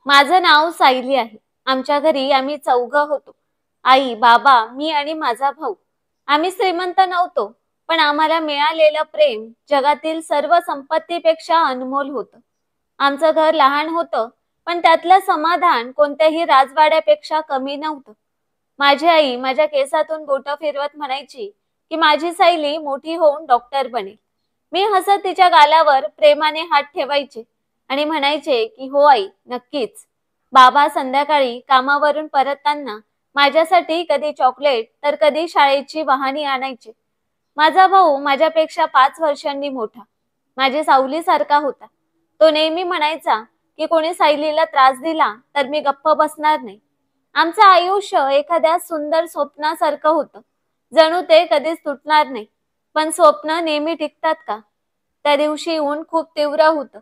माझं नाव सायली आहे. आमच्या घरी आम्ही चौघं होतो. आई, बाबा, मी आणि माझा भाऊ. आम्ही श्रीमंत नव्हतो, पण आम्हाला मिळालेलं प्रेम जगातील सर्व संपत्तीपेक्षा अनमोल होतं. आमचं घर लहान होतं, पण त्यातलं समाधान कोणत्याही राजवाड्यापेक्षा कमी नव्हतं. माझी आई माझ्या केसातून बोटं फिरवत म्हणायची की माझी सायली मोठी होऊन डॉक्टर बनेल. मी हसत तिच्या गालावर प्रेमाने हात ठेवायचे आणि म्हणायचे की हो आई, नक्कीच. बाबा संध्याकाळी कामावरून परतताना माझ्यासाठी कधी चॉकलेट तर कधी शाळेची वहाणी आणायचे. माझा भाऊ माझ्यापेक्षा 5 वर्षांनी मोठा, माझी सावलीसारखा होता. तो नेहमी म्हणायचा की कोणी सायलीला त्रास दिला तर मी गप्प बसणार नाही. आमचं आयुष्य एखाद्या सुंदर स्वप्नासारखं होतं, जणू ते कधीच तुटणार नाही. पण स्वप्न नेहमी टिकतात का? त्या दिवशी ऊन खूप तीव्र होतं.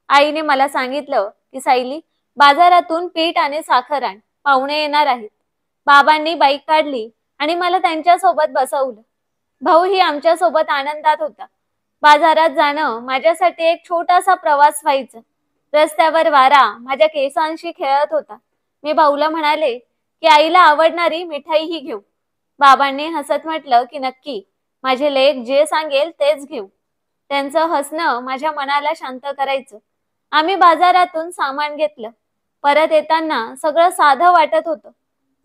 आईने मला सांगितलं की सायली, बाजारातून पीठ आणि साखर आण, पाहुणे येणार आहेत. बाबांनी बाईक काढली आणि मला त्यांच्या सोबत बसवलं. भाऊही आमच्या सोबत आनंदात होता. बाजारात जाणं माझ्यासाठी एक छोटासा प्रवास व्हायचा. रस्त्यावर वारा माझ्या केसांशी खेळत होता. मी भाऊला म्हणाले की आईला आवडणारी मिठाईही घेऊ. बाबांनी हसत म्हटलं की नक्की, माझे लेक जे सांगेल तेच घेऊ. त्यांचं हसणं माझ्या मनाला शांत करायचं. आम्ही बाजारातून सामान घेतलं. परत येताना सगळं साधं वाटत होतं.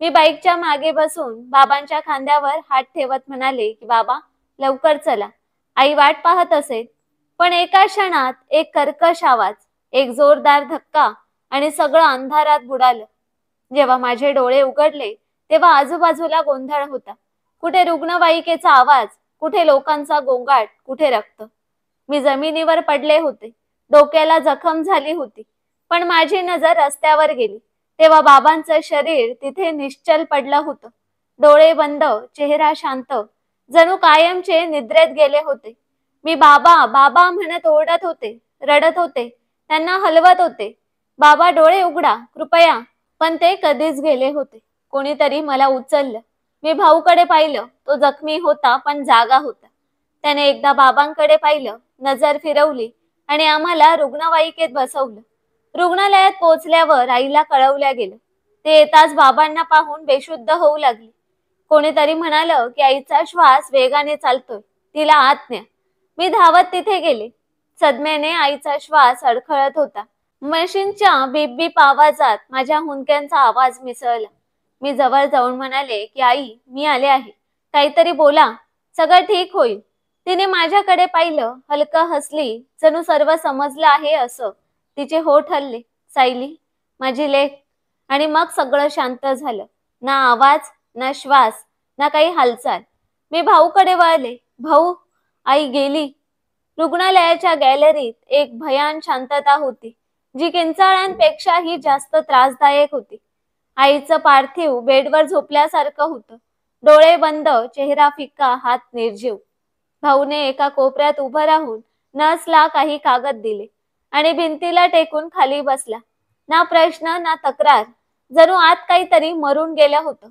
मी बाईकच्या मागे बसून बाबांच्या खांद्यावर हात ठेवत म्हणाले की बाबा, लवकर चला, आई वाट पाहत असेल. पण एका क्षणात एक कर्कश आवाज, एक जोरदार धक्का आणि सगळं अंधारात बुडालं. जेव्हा माझे डोळे उघडले तेव्हा आजूबाजूला गोंधळ होता. कुठे रुग्णवाहिकेचा आवाज, कुठे लोकांचा गोंगाट, कुठे रक्त. मी जमिनीवर पडले होते. डोक्याला जखम झाली होती. पण माझी नजर रस्त्यावर गेली तेव्हा बाबांचं शरीर तिथे निश्चल पडलं होतं. डोळे बंद, चेहरा शांत, जणू कायमचे निद्रेत गेले होते. मी बाबा बाबा म्हणत ओरडत होते, रडत होते, त्यांना हलवत होते. बाबा, डोळे उघडा कृपया. पण ते कधीच गेले होते. कोणीतरी मला उचललं. मी भाऊकडे पाहिलं. तो जखमी होता पण जागा होता. त्याने एकदा बाबांकडे पाहिलं, नजर फिरवली आणि आम्हाला रुग्णवाहिकेत बसवलं. रुग्णालयात पोहोचल्यावर आईला कळवल्या गेलं. ते येताच बाबांना पाहून बेशुद्ध होऊ लागली. कोणीतरी म्हणालं की आईचा श्वास वेगाने चालतोय, तिला आत न्या. मी धावत तिथे गेले. सदम्याने आईचा श्वास अडखळत होता. मशीनच्या बीप बीप आवाजात माझ्या हुंदक्यांचा आवाज मिसळला. मी जवळ जाऊन म्हणाले की आई, मी आले आहे, काहीतरी बोला, सगळं ठीक होईल. तिने माझ्याकडे पाहिलं, हलकं हसली, जणू सर्व समजलं आहे असं. तिचे होठ हलले. सायली, माझी लेक. आणि मग सगळं शांत झालं. ना आवाज, ना श्वास, ना काही हालचाल. मी भाऊकडे वळले. भाऊ, आई गेली. रुग्णालयाच्या गॅलरीत एक भयान शांतता होती, जी किंचाळ्यांपेक्षाही जास्त त्रासदायक होती. आईचं पार्थिव बेडवर झोपल्यासारखं होतं. डोळे बंद, चेहरा फिक्का, हात निर्जीव. भाऊने एका कोपऱ्यात उभं राहून नर्सला काही कागद दिले आणि भिंतीला टेकून खाली बसला. ना प्रश्न ना तक्रार, जणू आत काहीतरी मरून गेलं होतं.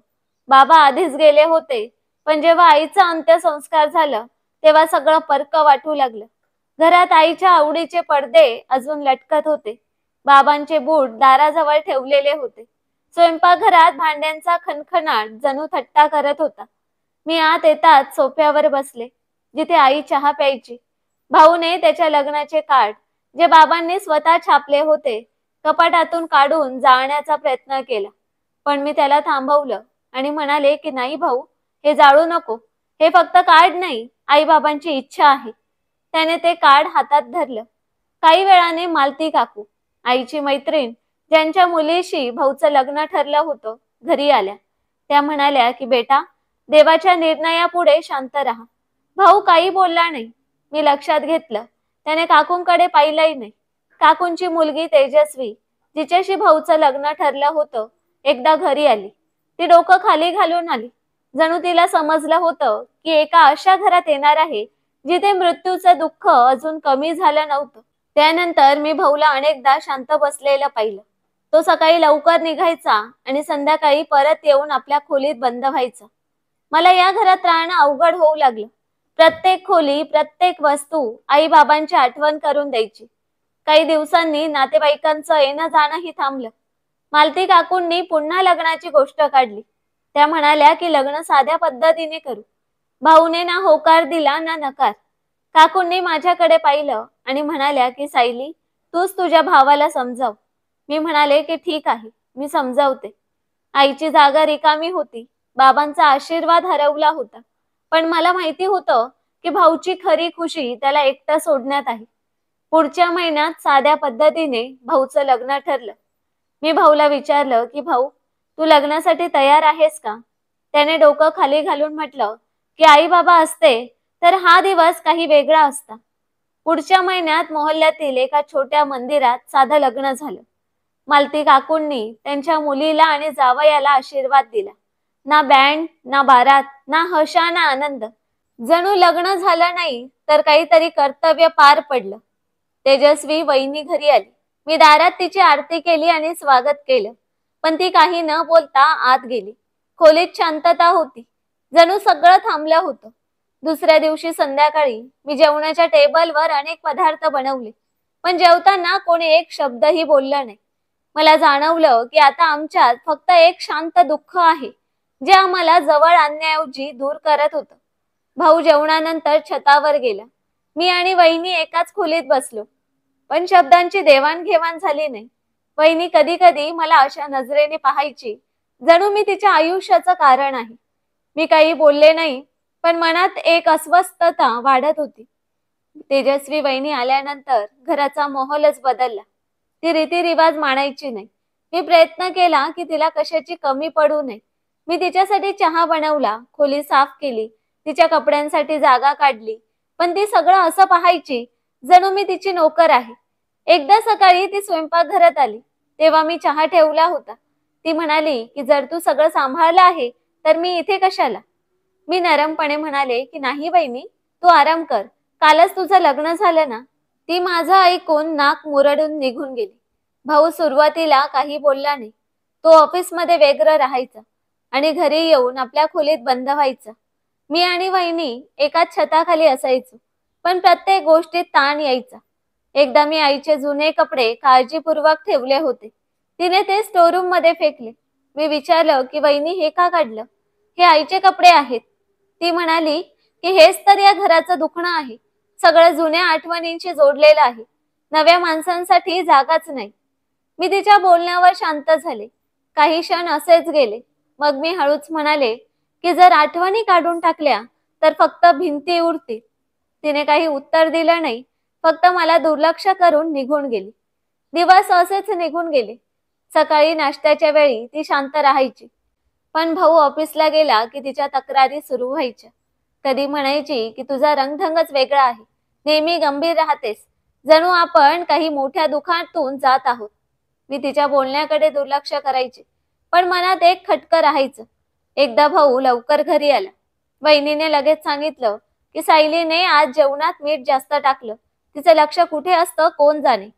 बाबा आधीच गेले होते, पण जेव्हा आईचा अंत्यसंस्कार झालं तेव्हा सगळं परक वाटू लागलं. घरात आईच्या आवडीचे पडदे अजून लटकत होते. बाबांचे बूट दाराजवळ ठेवलेले होते. स्वयंपाकघरात भांड्यांचा खणखणाट जणू थट्टा करत होता. मी आत येताच सोफ्यावर बसले, जिथे आई चहा प्यायची. भाऊने त्याच्या लग्नाचे कार्ड, जे बाबांनी स्वतः छापले होते, कपाटातून काढून जाळण्याचा प्रयत्न केला. पण मी त्याला थांबवलं आणि म्हणाले की नाही भाऊ, हे जाळू नको. हे फक्त कार्ड नाही, आई बाबांची इच्छा आहे. त्याने ते कार्ड हातात धरलं. काही वेळाने मालती काकू, आईची मैत्रीण, ज्यांच्या मुलीशी भाऊचं लग्न ठरलं होतं, घरी आल्या. त्या म्हणाल्या की बेटा, देवाच्या निर्णयापुढे शांत राहा. भाऊ काही बोलला नाही. मी लक्षात घेतलं. त्याने काकूंकडे पाहिलंही नाही. काकूंची मुलगी तेजस्वी, जिच्याशी भाऊचं लग्न ठरलं होतं, एकदा घरी आली. ती डोकं खाली घालून आली. जणू तिला समजलं होतं की एका अशा घरात येणार आहे जिथे मृत्यूचं दुःख अजून कमी झालं नव्हतं. त्यानंतर मी भाऊला अनेकदा शांत बसलेलं पाहिलं. तो सकाळी लवकर निघायचा आणि संध्याकाळी परत येऊन आपल्या खोलीत बंद व्हायचा. मला या घरात राहणं अवघड होऊ लागलं. प्रत्येक खोली, प्रत्येक वस्तू आई बाबांची आठवण करून द्यायची. काही दिवसांनी नातेवाईकांचं येणं जाणंही थांबलं. मालती काकूंनी पुन्हा लग्नाची गोष्ट काढली. त्या म्हणाल्या की लग्न साध्या पद्धतीने करू. भाऊने ना होकार दिला ना नकार. काकूंनी माझ्याकडे पाहिलं आणि म्हणाल्या की सायली, तूच तुझ्या भावाला समजाव. मी म्हणाले की ठीक आहे, मी समजावते. आईची जागा रिकामी होती. बाबांचा आशीर्वाद हरवला होता. पण मला माहिती होतं की भाऊची खरी खुशी त्याला एकटा सोडण्यात आहे. पुढच्या महिन्यात साध्या पद्धतीने भाऊचं लग्न ठरलं. मी भाऊला विचारलं की भाऊ, तू लग्नासाठी तयार आहेस का? त्याने डोकं खाली घालून म्हटलं की आई बाबा असते तर हा दिवस काही वेगळा असता. पुढच्या महिन्यात मोहल्ल्यातील एका छोट्या मंदिरात साधं लग्न झालं. मालती काकूंनी त्यांच्या मुलीला आणि जावयाला आशीर्वाद दिला. ना बँड, ना बारात, ना हशा, ना आनंद. जणू लग्न झालं नाही तर काहीतरी कर्तव्य पार पडलं. तेजस्वी वहिनी घरी आली. मी दारात तिची आरती केली आणि स्वागत केलं. पण ती काही न बोलता आत गेली. खोलीत शांतता होती. जणू सगळं थांबलं होतं. दुसऱ्या दिवशी संध्याकाळी मी जेवणाच्या टेबलवर अनेक पदार्थ बनवले. पण जेवताना कोणी एक शब्दही बोलला नाही. मला जाणवलं की आता आमच्यात फक्त एक शांत दुःख आहे, जे आम्हाला जवळ आणण्याऐवजी दूर करत होतं. भाऊ जेवणानंतर छतावर गेला. मी आणि वहिनी एकाच खोलीत बसलो. पण शब्दांची देवाणघेवाण झाली नाही. वहिनी कधी कधी मला अशा नजरेने पाहायची, जणू मी तिच्या आयुष्याचं कारण आहे. मी काही बोलले नाही, पण मनात एक अस्वस्थता वाढत होती. तेजस्वी वहिनी आल्यानंतर घराचा माहोलच बदलला. ती रीतिरिवाज मानायची नाही. मी प्रयत्न केला की तिला कशाची कमी पडू नये. मी तिच्यासाठी चहा बनवला, खोली साफ केली, तिच्या कपड्यांसाठी जागा काढली. पण ती सगळं असं पाहायची जणू मी तिची नोकर आहे. एकदा सकाळी ती स्वयंपाकघरात आली. तेव्हा मी चहा ठेवला होता. ती म्हणाली की जर तू सगळं सांभाळलं आहे तर मी इथे कशाला? मी नरमपणे म्हणाले की नाही वहिनी, तू आराम कर. कालच तुझं लग्न झालं ना. ती माझं ऐकून नाक मुरडून निघून गेली. भाऊ सुरुवातीला काही बोलला नाही. तो ऑफिसमध्ये व्यग्र राहायचा आणि घरी येऊन आपल्या खोलीत बंद व्हायचा. मी आणि वहिनी एकाच छताखाली असायचो. पण प्रत्येक गोष्टीत ताण यायचा. एकदा मी आईचे जुने कपडे काळजीपूर्वक ठेवले होते. तिने ते स्टोरूम मध्ये फेकले. मी विचारलं की वहिनी हे का काढलं? हे आईचे कपडे आहेत. ती म्हणाली की हेच तर या घराचं दुखणं आहे. सगळं जुन्या आठवणींशी जोडलेलं आहे. नव्या माणसांसाठी जागाच नाही. मी तिच्या बोलण्यावर शांत झाले. काही क्षण असेच गेले. मग मी हळूच म्हणाले की जर आठवणी काढून टाकल्या तर फक्त भिंती उरतील. तिने काही उत्तर दिलं नाही. फक्त मला दुर्लक्ष करून निघून गेली. दिवस असेच निघून गेले. सकाळी नाश्त्याच्या वेळी ती शांत राहायची. पण भाऊ ऑफिसला गेला की तिच्या तक्रारी सुरू व्हायच्या. कधी म्हणायची की तुझा रंगढंगच वेगळा आहे. नेहमी गंभीर राहतेस. जणू आपण काही मोठ्या दुःखातून जात आहोत. मी तिच्या बोलण्याकडे दुर्लक्ष करायचे. पण मनात एक खटकं राहायचं. एकदा भाऊ लवकर घरी आला. वहिनीने लगेच सांगितलं की सायलीने आज जेवणात मीठ जास्त टाकलं. तिचं लक्ष कुठे असतं कोण जाणे.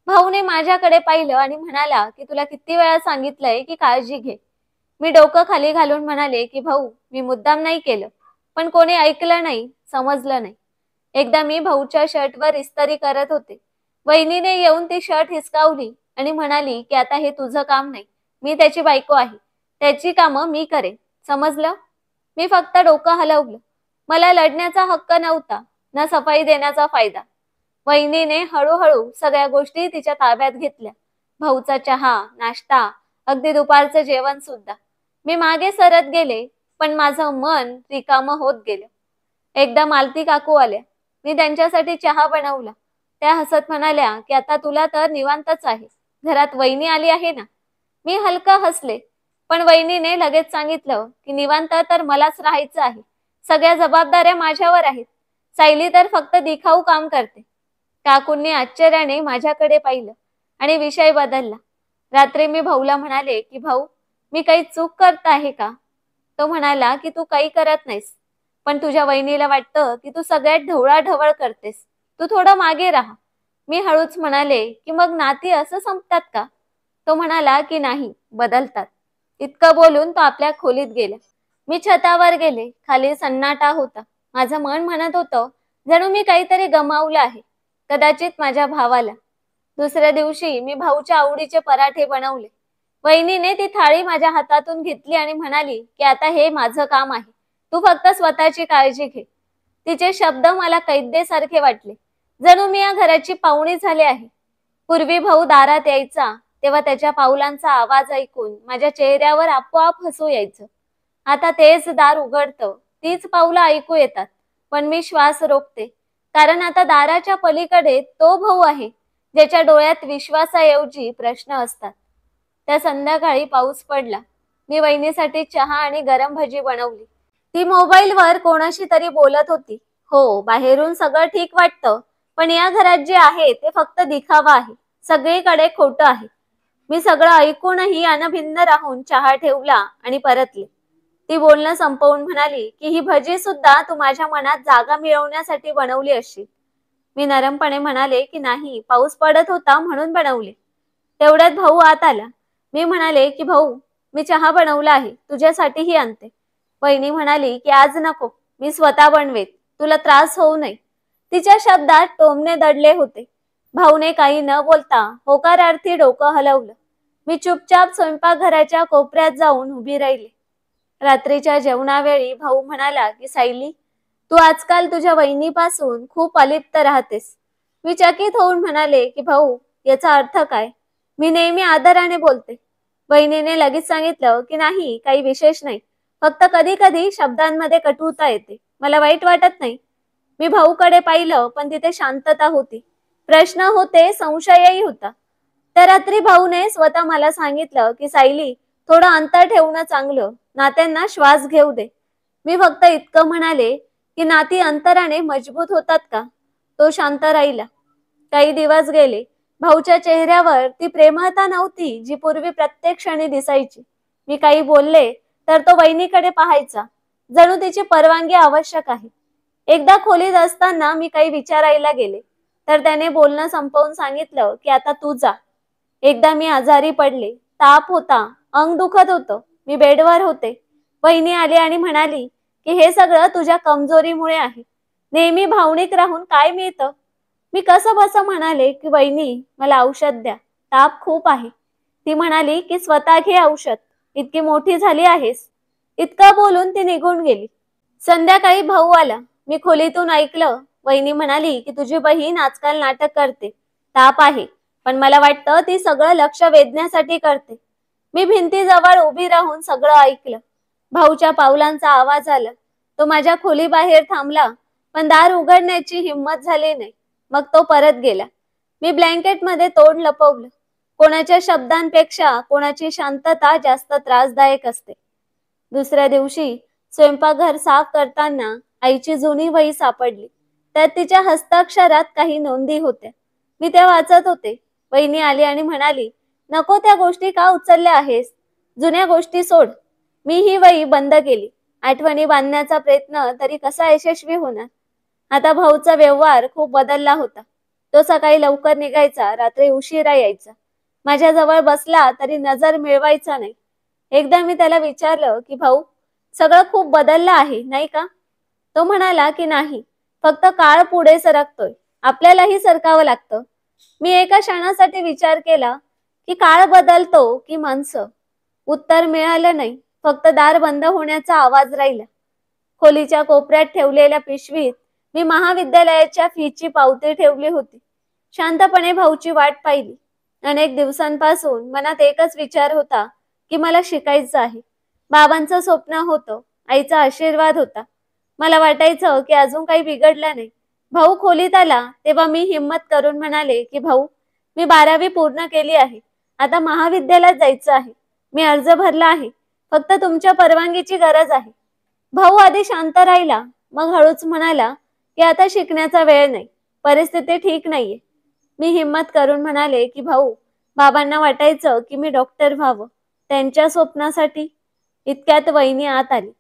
भाऊने माझ्याकडे पाहिलं आणि म्हणाला की तुला किती वेळा सांगितलंय की काळजी घे. मी डोकं खाली घालून म्हणाले की भाऊ, मी मुद्दाम नाही केलं. पण कोणी ऐकलं नाही, समजलं नाही. एकदा मी भाऊच्या शर्टवर इस्त्री करत होते. वहिनीने येऊन ती शर्ट हिसकावली आणि म्हणाली की आता हे तुझं काम नाही. मी त्याची बायको आहे. त्याची कामं मी करेन. समजलं? मी फक्त डोकं हलवलं. मला लढण्याचा हक्क नव्हता, ना सफाई देण्याचा फायदा. वहिनीने हळूहळू सगळ्या गोष्टी तिच्या ताब्यात घेतल्या. भाऊचा चहा, नाश्ता, अगदी दुपारचं जेवण सुद्धा. मी मागे सरत गेले, पण माझं मन रिकामं होत गेलं. एकदा मालती काकू आल्या. मी त्यांच्यासाठी चहा बनवला. त्या हसत म्हणाल्या की आता तुला तर निवांतच आहे. घरात वहिनी आली आहे ना. मी हलका हसले. पण वहिनीने लगेच सांगितलं की निवांत तर मलाच राहायचं आहे. सगळ्या जबाबदाऱ्या माझ्यावर आहेत. सायली तर फक्त दिखाऊ काम करते. काकूंनी आश्चर्याने माझ्याकडे पाहिलं आणि विषय बदलला. रात्री मी भाऊला म्हणाले की भाऊ, मी काही चूक करत आहे का? तो म्हणाला की तू काही करत नाहीस. पण तुझ्या वहिनीला वाटतं की तू सगळ्यात ढवळाढवळ करतेस. तू थोडं मागे राहा. मी हळूच म्हणाले की मग नाती असं संपतात का? तो म्हणाला की नाही, बदलतात. इतकं बोलून तो आपल्या खोलीत गेला. मी छतावर गेले. खाली सन्नाटा होता. माझं मन म्हणत होतं जणू मी काहीतरी गमावलं आहे. कदाचित माझ्या भावाला. दुसऱ्या दिवशी मी भाऊच्या आवडीचे पराठे बनवले. वहिनीने ती थाळी माझ्या हातातून घेतली आणि म्हणाली की आता हे माझं काम आहे, तू फक्त स्वतःची काळजी घे. तिचे शब्द मला कैद्येसारखे वाटले, जणू मी या घराची पाहुणी झाले आहे. पूर्वी भाऊ दारात यायचा तेव्हा त्याच्या पावलांचा आवाज ऐकून माझ्या चेहऱ्यावर आपोआप हसू यायचं. आता तेच दार उघडतं, तीच पावलं ऐकू येतात, पण मी श्वास रोखते, कारण आता दाराच्या पलीकडे तो भाऊ आहे ज्याच्या डोळ्यात विश्वासाऐवजी प्रश्न असतात. त्या संध्याकाळी पाऊस पडला. मी वहिनीसाठी चहा आणि गरम भजी बनवली. ती मोबाईलवर कोणाशी तरी बोलत होती. हो, बाहेरून सगळं ठीक वाटतं, पण या घरात जे आहे ते फक्त दिखावा आहे. सगळीकडे खोटं आहे. मी सगळं ऐकूनही अनभिन्न राहून चहा ठेवला आणि परतले. ती बोलणं संपवून म्हणाली की ही भजी सुद्धा तू माझ्या मनात जागा मिळवण्यासाठी बनवली असशील. मी नरमपणे म्हणाले की नाही, पाऊस पडत होता म्हणून बनवले. तेवढ्यात भाऊ आत आला. मी म्हणाले की भाऊ, मी चहा बनवला आहे, तुझ्यासाठीही आणते. वहिनी म्हणाली की आज नको, मी स्वतः बनवेत, तुला त्रास होऊ नये. तिच्या शब्दात टोमणे दडले होते. भाऊने काही न बोलता होकारार्थी डोकं हलवलं. मी चुपचाप स्वयंपाकघराच्या कोपऱ्यात जाऊन उभी राहिले. रात्रीच्या जेवणावेळी भाऊ म्हणाला की सायली, तू आजकाल तुझ्या वहिनीपासून खूप अलिप्त राहतेस. मी चकित होऊन म्हणाले की भाऊ, याचा अर्थ काय? मी नेहमी आदराने बोलते. वहिनीने लगेच सांगितलं की नाही, काही विशेष नाही, फक्त कधी कधी शब्दांमध्ये कटुता येते. मला वाईट वाटत नाही. मी भाऊकडे पाहिलं, पण तिथे शांतता होती. प्रश्न होते, संशयही होता. त्या रात्री भाऊने स्वतः मला सांगितलं की सायली, थोडं अंतर ठेवणं चांगलं, नात्यांना श्वास घेऊ दे. मी फक्त इतकं म्हणाले की नाती अंतराने मजबूत होतात का? तो शांत राहिला. काही दिवस गेले. भाऊच्या चेहऱ्यावर ती प्रेमळता नव्हती जी पूर्वी प्रत्येक क्षणी दिसायची. मी काही बोलले तर तो वहिनीकडे पाहायचा, जणू तिची परवानगी आवश्यक आहे. एकदा खोलीत असताना मी काही विचारायला गेले तर त्याने बोलणं संपवून सांगितलं की आता तू जा. एकदा मी आजारी पडले, ताप होता, अंग दुखत होतं, मी बेडवर होते. वहिनी आली आणि म्हणाली की हे सगळं तुझ्या कमजोरीमुळे आहे. नेहमी भावनिक राहून काय मिळतं? मी कसं बसं म्हणाले की वहिनी, मला औषध द्या, ताप खूप आहे. ती म्हणाली की स्वतः घे औषध, इतकी मोठी झाली आहेस. इतकं बोलून ती निघून गेली. संध्याकाळी भाऊ आला. मी खोलीतून ऐकलं. वहिनी म्हणाली की तुझी बहीण आजकाल नाटक करते, ताप आहे, पण मला वाटतं ती सगळं लक्ष वेधण्यासाठी करते. मी भिंतीजवळ उभी राहून सगळं ऐकलं. भाऊच्या पावलांचा आवाज आला. तो माझ्या खोलीबाहेर थांबला, पण दार उघडण्याची हिंमत झाली नाही. मग तो परत गेला. मी ब्लँकेटमध्ये तोंड लपवलं. कोणाच्या शब्दांपेक्षा कोणाची शांतता जास्त त्रासदायक असते. दुसऱ्या दिवशी स्वयंपाकघर साफ करताना आईची जुनी वही सापडली. त्यात तिच्या हस्ताक्षरात काही नोंदी होत्या. मी त्या वाचत होते. वहिनी आली आणि म्हणाली, नको त्या गोष्टी का उचलल्या आहेस? जुन्या गोष्टी सोड. मी ही वही बंद केली. आठवणी बांधण्याचा प्रयत्न तरी कसा यशस्वी होणार? आता भाऊचा व्यवहार खूप बदलला होता. तो सकाळी लवकर निघायचा, रात्री उशिरा यायचा. माझ्याजवळ बसला तरी नजर मिळवायचा नाही. एकदा मी त्याला विचारलं की भाऊ, सगळं खूप बदललं आहे नाही का? तो म्हणाला की नाही, फक्त काळ पुढे सरकतोय, आपल्यालाही सरकावं लागतं. मी एका क्षणासाठी विचार केला की काळ बदलतो की माणसं? उत्तर मिळालं नाही. फक्त दार बंद होण्याचा आवाज राहिला. खोलीच्या कोपऱ्यात ठेवलेल्या पिशवीत मी महाविद्यालयाच्या फीची पावती ठेवली होती. शांतपणे भाऊची वाट पाहिली. अनेक दिवसांपासून मनात एकच विचार होता की मला शिकायचं आहे. बाबांचं स्वप्न होतं, आईचा आशीर्वाद होता. मला वाटायचं की अजून काही बिघडलं नाही. भाऊ खोलीत आला तेव्हा मी हिम्मत करून म्हणाले की भाऊ, मी 12वी पूर्ण केली आहे, आता महाविद्यालयात जायचं आहे. मी अर्ज भरला आहे, फक्त तुमच्या परवानगीची गरज आहे. भाऊ आधी शांत राहिला, मग हळूच म्हणाला की आता शिकण्याचा वेळ नाही, परिस्थिती ठीक नाहीये. मी हिम्मत करून म्हणाले की भाऊ, बाबांना वाटायचं की मी डॉक्टर व्हावं, त्यांच्या स्वप्नासाठी. इतक्यात वहिनी आत आली.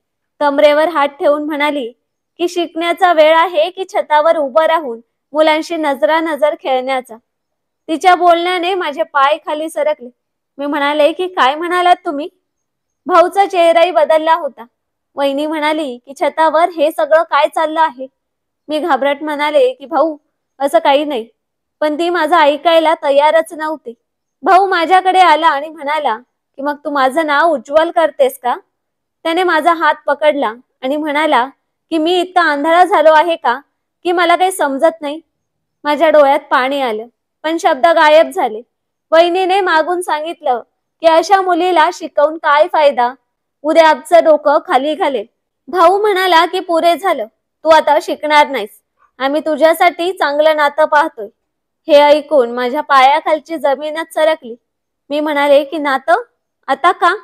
कमरेवर हात ठेवून म्हणाली की शिकण्याचा वेळ आहे की छतावर उभं राहून मुलांशी नजरानजर खेळण्याचा? तिच्या बोलण्याने माझे पाय खाली सरकले. मी म्हणाले की काय म्हणालात तुम्ही? भाऊचा चेहराही बदलला होता. वहिनी म्हणाली की छतावर हे सगळं काय चाललं आहे? मी घाबरट म्हणाले की भाऊ, असं काही नाही. पण ती माझं ऐकायला तयारच नव्हती. भाऊ माझ्याकडे आला आणि म्हणाला की मग तू माझं नाव उज्ज्वल करतेस का? त्याने माझा हात पकडला आणि म्हणाला की मी इतका आंधळा झालो आहे का की मला काही समजत नाही. माझ्या डोळ्यात पाणी आलं, पण शब्द गायब झाले. वहिनीने मागून सांगितलं की अशा मुलीला शिकवून काय फायदा, उद्या आमचं डोकं खाली घालेल. भाऊ म्हणाला की पुरे झालं, तू आता शिकणार नाहीस. आम्ही तुझ्यासाठी चांगलं नातं पाहतोय. हे ऐकून माझ्या पायाखालची जमीनच सरकली. मी म्हणाले की नातं? आता का?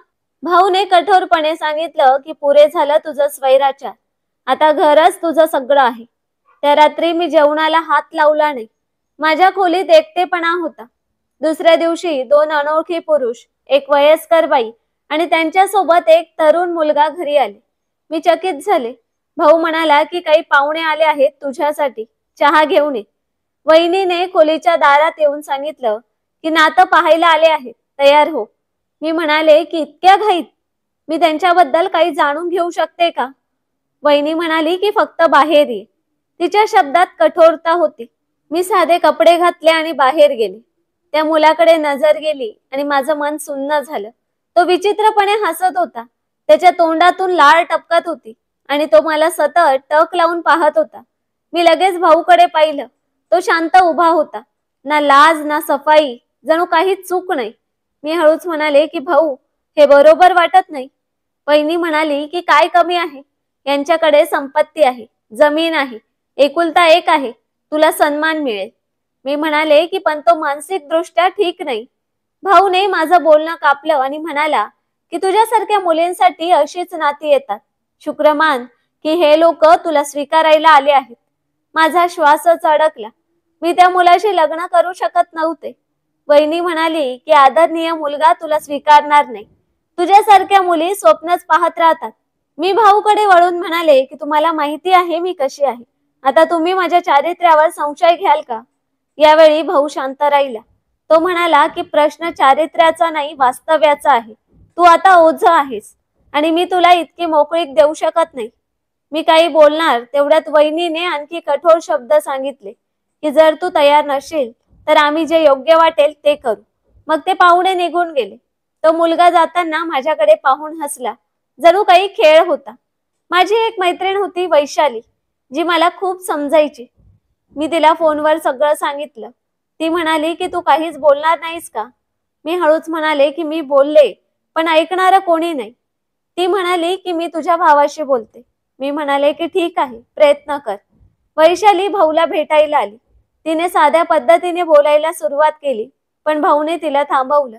भाऊने कठोरपणे सांगितलं की पुरे झालं तुझं स्वैराचार. आता घरच तुझं सगळं आहे. त्या रात्री मी जेवणाला हात लावला नाही. माझ्या खोलीत एकटेपणा होता. दुसऱ्या दिवशी 2 अनोळखी पुरुष, एक वयस्कर बाई आणि त्यांच्यासोबत एक तरुण मुलगा घरी आले. मी चकित झाले. भाऊ म्हणाला की काही पाहुणे आले आहेत तुझ्यासाठी, चहा घेऊन ये. वहिनीने खोलीच्या दारात येऊन सांगितलं की नातं पाहायला आले आहेत, तयार हो. मी म्हणाले की इतक्या घाईत? मी त्यांच्याबद्दल काही जाणून घेऊ शकते का? वहिनी म्हणाली की फक्त बाहेर ये. तिच्या शब्दात कठोरता होती. मी साधे कपडे घातले आणि बाहेर गेले. त्या मुलाकडे नजर गेली आणि माझं मन सुन्न झालं. तो विचित्रपणे हसत होता. त्याच्या तोंडातून लाळ टपकत होती आणि तो मला सतत टक लावून पाहत होता. मी लगेच भाऊकडे पाहिलं. तो शांत उभा होता. ना लाज ना सफाई, जणू काही चूक नाही. मी हळूच म्हणाले की भाऊ, हे बरोबर वाटत नाही. वहिनी म्हणाली की काय कमी आहे? यांच्याकडे संपत्ती आहे, जमीन आहे, एकुलता एक आहे, तुला सन्मान मिळेल. मी म्हणाले की पण तो मानसिक दृष्ट्या ठीक नाही. भाऊने माझं बोलणं कापलं आणि म्हणाला की तुझ्यासारख्या मुलींसाठी अशीच नाती येतात. शुक्रमान की हे लोक तुला स्वीकारायला आले आहेत. माझा श्वासच अडकला. मी त्या मुलाशी लग्न करू शकत नव्हते. वहिनी म्हणाली की आदरणीय मुलगा तुला स्वीकारणार नाही. तुझ्यासारख्या मुली स्वप्नच पाहत राहतात. मी भाऊकडे वळून म्हणाले की तुम्हाला माहिती आहे मी कशी आहे. आता तुम्ही माझ्या चारित्र्यावर संशय घ्याल का? यावेळी भाऊ शांत राहिला. तो म्हणाला की प्रश्न चारित्र्याचा नाही, वास्तव्याचा आहे. तू आता ओझ आहेस आणि मी तुला इतकी मोकळीक देऊ शकत नाही. मी काही बोलणार तेवढ्यात वहिनीने आणखी कठोर शब्द सांगितले की जर तू तयार नशील तर आम्ही जे योग्य वाटेल ते करू. मग ते पाहुणे निघून गेले. तो मुलगा जाताना माझ्याकडे पाहून हसला, जणू काही खेळ होता. माझी एक मैत्रीण होती वैशाली, जी मला खूप समजायची. मी तिला फोनवर सगळं सांगितलं. ती म्हणाली की तू काहीच बोलणार नाहीस का? मी हळूच म्हणाले की मी बोलले, पण ऐकणारं कोणी नाही. ती म्हणाली की मी तुझ्या भावाशी बोलते. मी म्हणाले की ठीक आहे, प्रयत्न कर. वैशाली भाऊला भेटायला आली. तिने साध्या पद्धतीने बोलायला सुरुवात केली, पण भाऊने तिला थांबवलं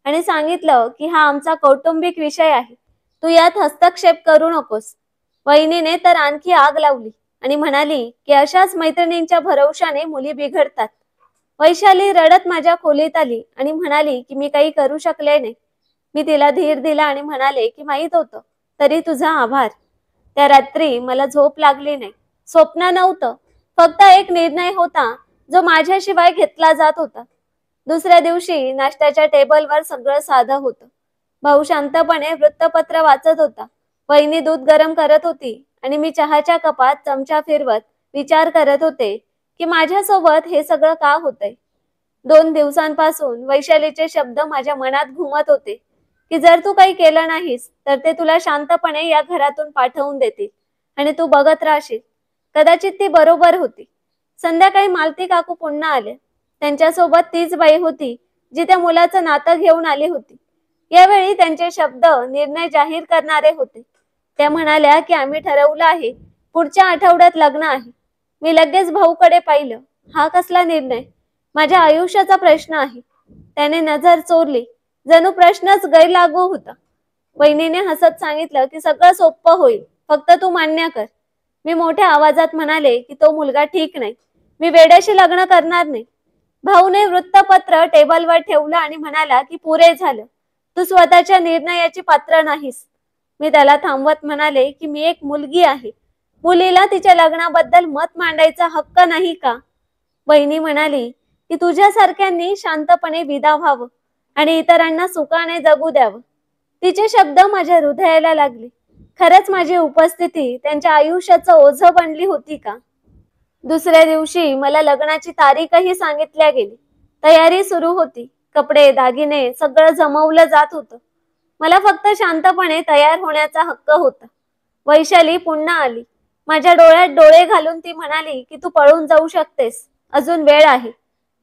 आणि सांगितलं की हा आमचा कौटुंबिक विषय आहे, तू यात हस्तक्षेप करू नकोस. वहिनीने तर आणखी आग लावली आणि म्हणाली की अशाच मैत्रिणींच्या भरवशाने मुली बिघडतात. वैशाली रडत माझ्या खोलीत आली आणि म्हणाली की मी काही करू शकले नाही. मी तिला धीर दिला आणि म्हणाले की माहित होतं, तरी तुझा आभार. त्या रात्री मला झोप लागली नाही. स्वप्न नव्हतं, फक्त एक निर्णय होता जो माझ्याशिवाय घेतला जात होता. दुसऱ्या दिवशी नाश्त्याच्या टेबलवर सगळं साधं होतं. भाऊ शांतपणे वृत्तपत्र वाचत होता. वहिनी दूध गरम करत होती आणि मी चहाच्या कपात चमचा फिरवत विचार करत होते की माझ्यासोबत हे सगळं का होतंय. 2 दिवसांपासून वैशालीचे शब्द माझ्या मनात घुमत होते की जर तू काही केलं नाहीस तर ते तुला शांतपणे या घरातून पाठवून देतील आणि तू बघत राहशील. कदाचित ती बरोबर होती. संध्याकाळी मालती काकू पुन्हा आले. त्यांच्यासोबत तीच बाई होती जी त्या मुलाचं नातं घेऊन आली होती. यावेळी त्यांचे शब्द निर्णय जाहीर करणारे होते. त्या म्हणाल्या की आम्ही ठरवलं आहे, पुढच्या आठवड्यात लग्न आहे. मी लगेच भाऊकडे पाहिलं. हा कसला निर्णय? माझ्या आयुष्याचा प्रश्न आहे. त्याने नजर चोरली, जणू प्रश्नच गैरलागू होता. वहिनीने हसत सांगितलं की सगळं सोपं होईल, फक्त तू मान्य कर. मी मोठ्या आवाजात म्हणाले की तो मुलगा ठीक नाही, मी वेड्याशी लग्न करणार नाही. भाऊने वृत्तपत्र टेबलवर ठेवलं आणि म्हणाला की पुरे झालं, तू स्वतःच्या निर्णयाची पात्र नाहीस. मी त्याला थांबवत म्हणाले की मी एक मुलगी आहे. मुलीला तिच्या लग्नाबद्दल मत मांडायचा हक्क नाही का? वहिनी म्हणाली की तुझ्यासारख्यांनी शांतपणे विदा व्हावं आणि इतरांना सुखाने जगू द्यावं. तिचे शब्द माझ्या हृदयाला लागले. खरंच माझी उपस्थिती त्यांच्या आयुष्याचं ओझं बनली होती का? दुसऱ्या दिवशी मला लग्नाची तारीखही सांगितल्या गेली. तयारी सुरू होती. कपडे दागिने सगळं जमवलं जात होतं. मला फक्त शांतपणे तयार होण्याचा हक्क होता. वैशाली पुन्हा आली. माझ्या डोळ्यात डोळे घालून ती म्हणाली की तू पळून जाऊ शकतेस, अजून वेळ आहे.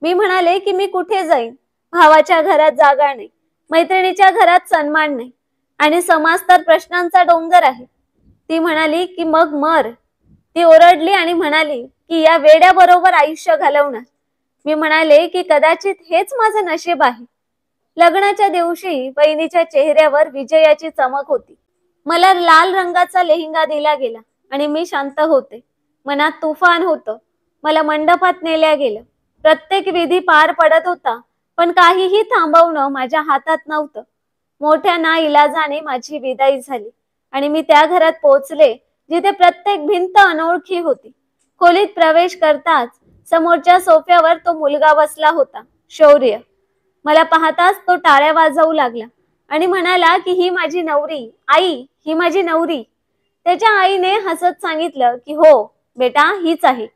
मी म्हणाले की मी कुठे जाईन? भावाच्या घरात जागा नाही, मैत्रिणीच्या घरात सन्मान नाही, आणि समाज तर प्रश्नांचा डोंगर आहे. ती म्हणाली की मग मर. ती ओरडली आणि म्हणाली की या वेड्याबरोबर आयुष्य घालवणार. मी म्हणाले की कदाचित हेच माझं नशीब आहे. लग्नाच्या दिवशी बहिणीच्या चेहऱ्यावर विजयाची चमक होती. मला लाल रंगाचा लेहंगा दिला गेला आणि मी शांत होते. मनात तुफान होतं. मला मंडपात नेल्या गेलं. प्रत्येक विधी पार पडत होता, पण काहीही थांबवणं माझ्या हातात नव्हतं. मोठ्या नाइलाजाने माझी विदाई झाली आणि मी त्या घरात पोहोचले जिथे प्रत्येक भिंत अनोळखी होती. खोलीत प्रवेश करताच समोरच्या सोफ्यावर तो मुलगा बसला होता, शौर्य. मला पाहताच तो टाळ्या वाजवू लागला आणि म्हणाला की ही माझी नवरी, आई, ही माझी नवरी. त्याच्या आईने हसत सांगितलं की हो बेटा, हीच आहे.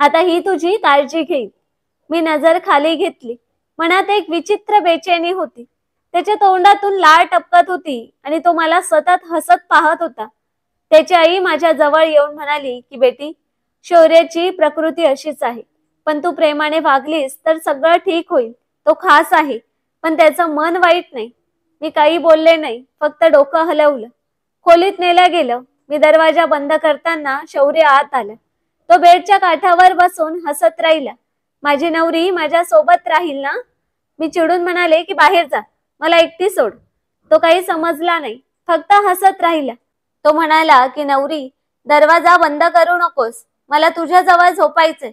आता ही तुझी काळजी घेईल. मी नजर खाली घेतली. मनात एक विचित्र बेचैनी होती. त्याच्या तोंडातून लाळ टपकत होती आणि तो मला सतत हसत पाहत होता. त्याची आई माझ्या जवळ येऊन म्हणाली की बेटी, शौर्याची प्रकृती अशीच आहे, पण तू प्रेमाने वागलीस तर सगळं ठीक होईल. तो खास आहे, पण त्याचं मन वाईट नाही. मी काही बोलले नाही, फक्त डोकं हलवलं. खोलीत नेलं गेलं. मी दरवाजा बंद करताना शौर्य आत आला. तो बेडच्या काठावर बसून हसत राहिला. माझी नवरी माझ्या सोबत राहील ना? मी चिडून म्हणाले की बाहेर जा, मला एकटी सोड. तो काही समजला नाही, फक्त हसत राहिला. तो म्हणाला की नवरी, दरवाजा बंद करू नकोस, मला तुझ्या जवळ झोपायचंय.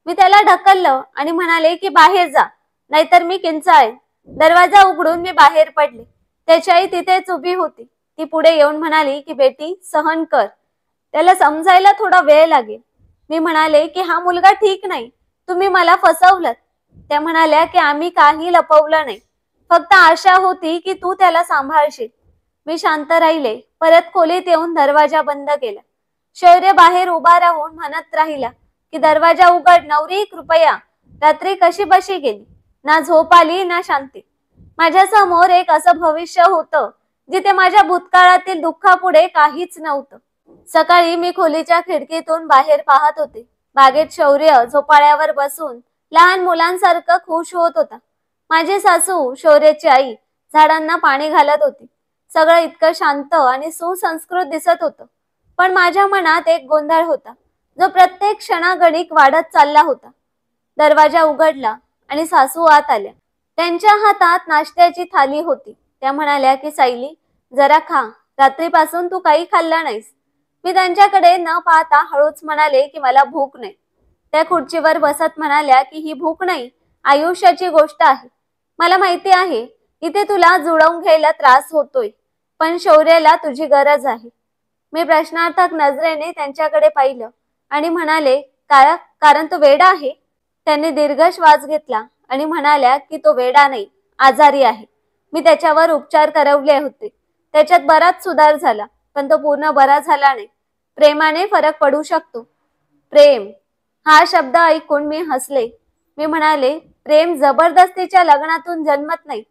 मी त्याला ढकललं आणि म्हणाले की बाहेर जा, नाहीतर मी किंचाळेन. दरवाजा उघडून मी बाहेर पडले. त्याची आई तिथेच उभी होती. ती पुढे येऊन म्हणाली की बेटी, सहन कर, त्याला समजायला थोडा वेळ लागेल. मी म्हणाले की हा मुलगा ठीक नाही, तुम्ही मला फसवलं. त्या म्हणाल्या की आम्ही काही लपवलं नाही, फक्त आशा होती की तू त्याला सांभाळशील. मी शांत राहिले. परत खोलीत येऊन दरवाजा बंद केला. शौर्य बाहेर उभा राहून म्हणत राहिला की दरवाजा उघड नवरी, कृपया. रात्री कशी बशी गेली, ना झोप आली ना शांती. माझ्या समोर एक असं भविष्य होतं जिथे माझ्या भूतकाळातील दुःखापुढे काहीच नव्हतं. सकाळी मी खोलीच्या खिडकीतून बाहेर पाहत होते. बागेत शौर्य झोपाळ्यावर बसून लहान मुलांसारखं खुश होत होता. माझी सासू, शौर्याची आई, झाडांना पाणी घालत होती. सगळं इतकं शांत आणि सुसंस्कृत दिसत होतं. पण माझ्या मनात एक गोंधळ होता, जो प्रत्येक क्षणागणिक वाढत चालला होता. दरवाजा उघडला आणि सासू आत आल्या. त्यांच्या हातात नाश्त्याची थाली होती. त्या म्हणाल्या की सायली, जरा खा, रात्रीपासून तू काही खाल्ला नाहीस. मी त्यांच्याकडे न पाहता हळूच म्हणाले की मला भूक नाही. त्या खुर्चीवर बसत म्हणाल्या की ही भूक नाही, आयुष्याची गोष्ट आहे. मला माहिती आहे इथे तुला जुळवून घ्यायला त्रास होतोय, पण शौर्याला तुझी गरज आहे. मी प्रश्नार्थक नजरेने त्यांच्याकडे पाहिलं आणि म्हणाले, कारण तो वेडा आहे. त्यांनी दीर्घ श्वास घेतला आणि म्हणाल्या की तो वेडा नाही, आजारी आहे. मी त्याच्यावर उपचार करवले होते. त्याच्यात बराच सुधार झाला, पण तो पूर्ण बरा झाला नाही. प्रेमाने फरक पडू शकतो. प्रेम हा शब्द ऐकून मी हसले. मी म्हणाले, प्रेम जबरदस्तीच्या लग्नातून जन्मत नाही.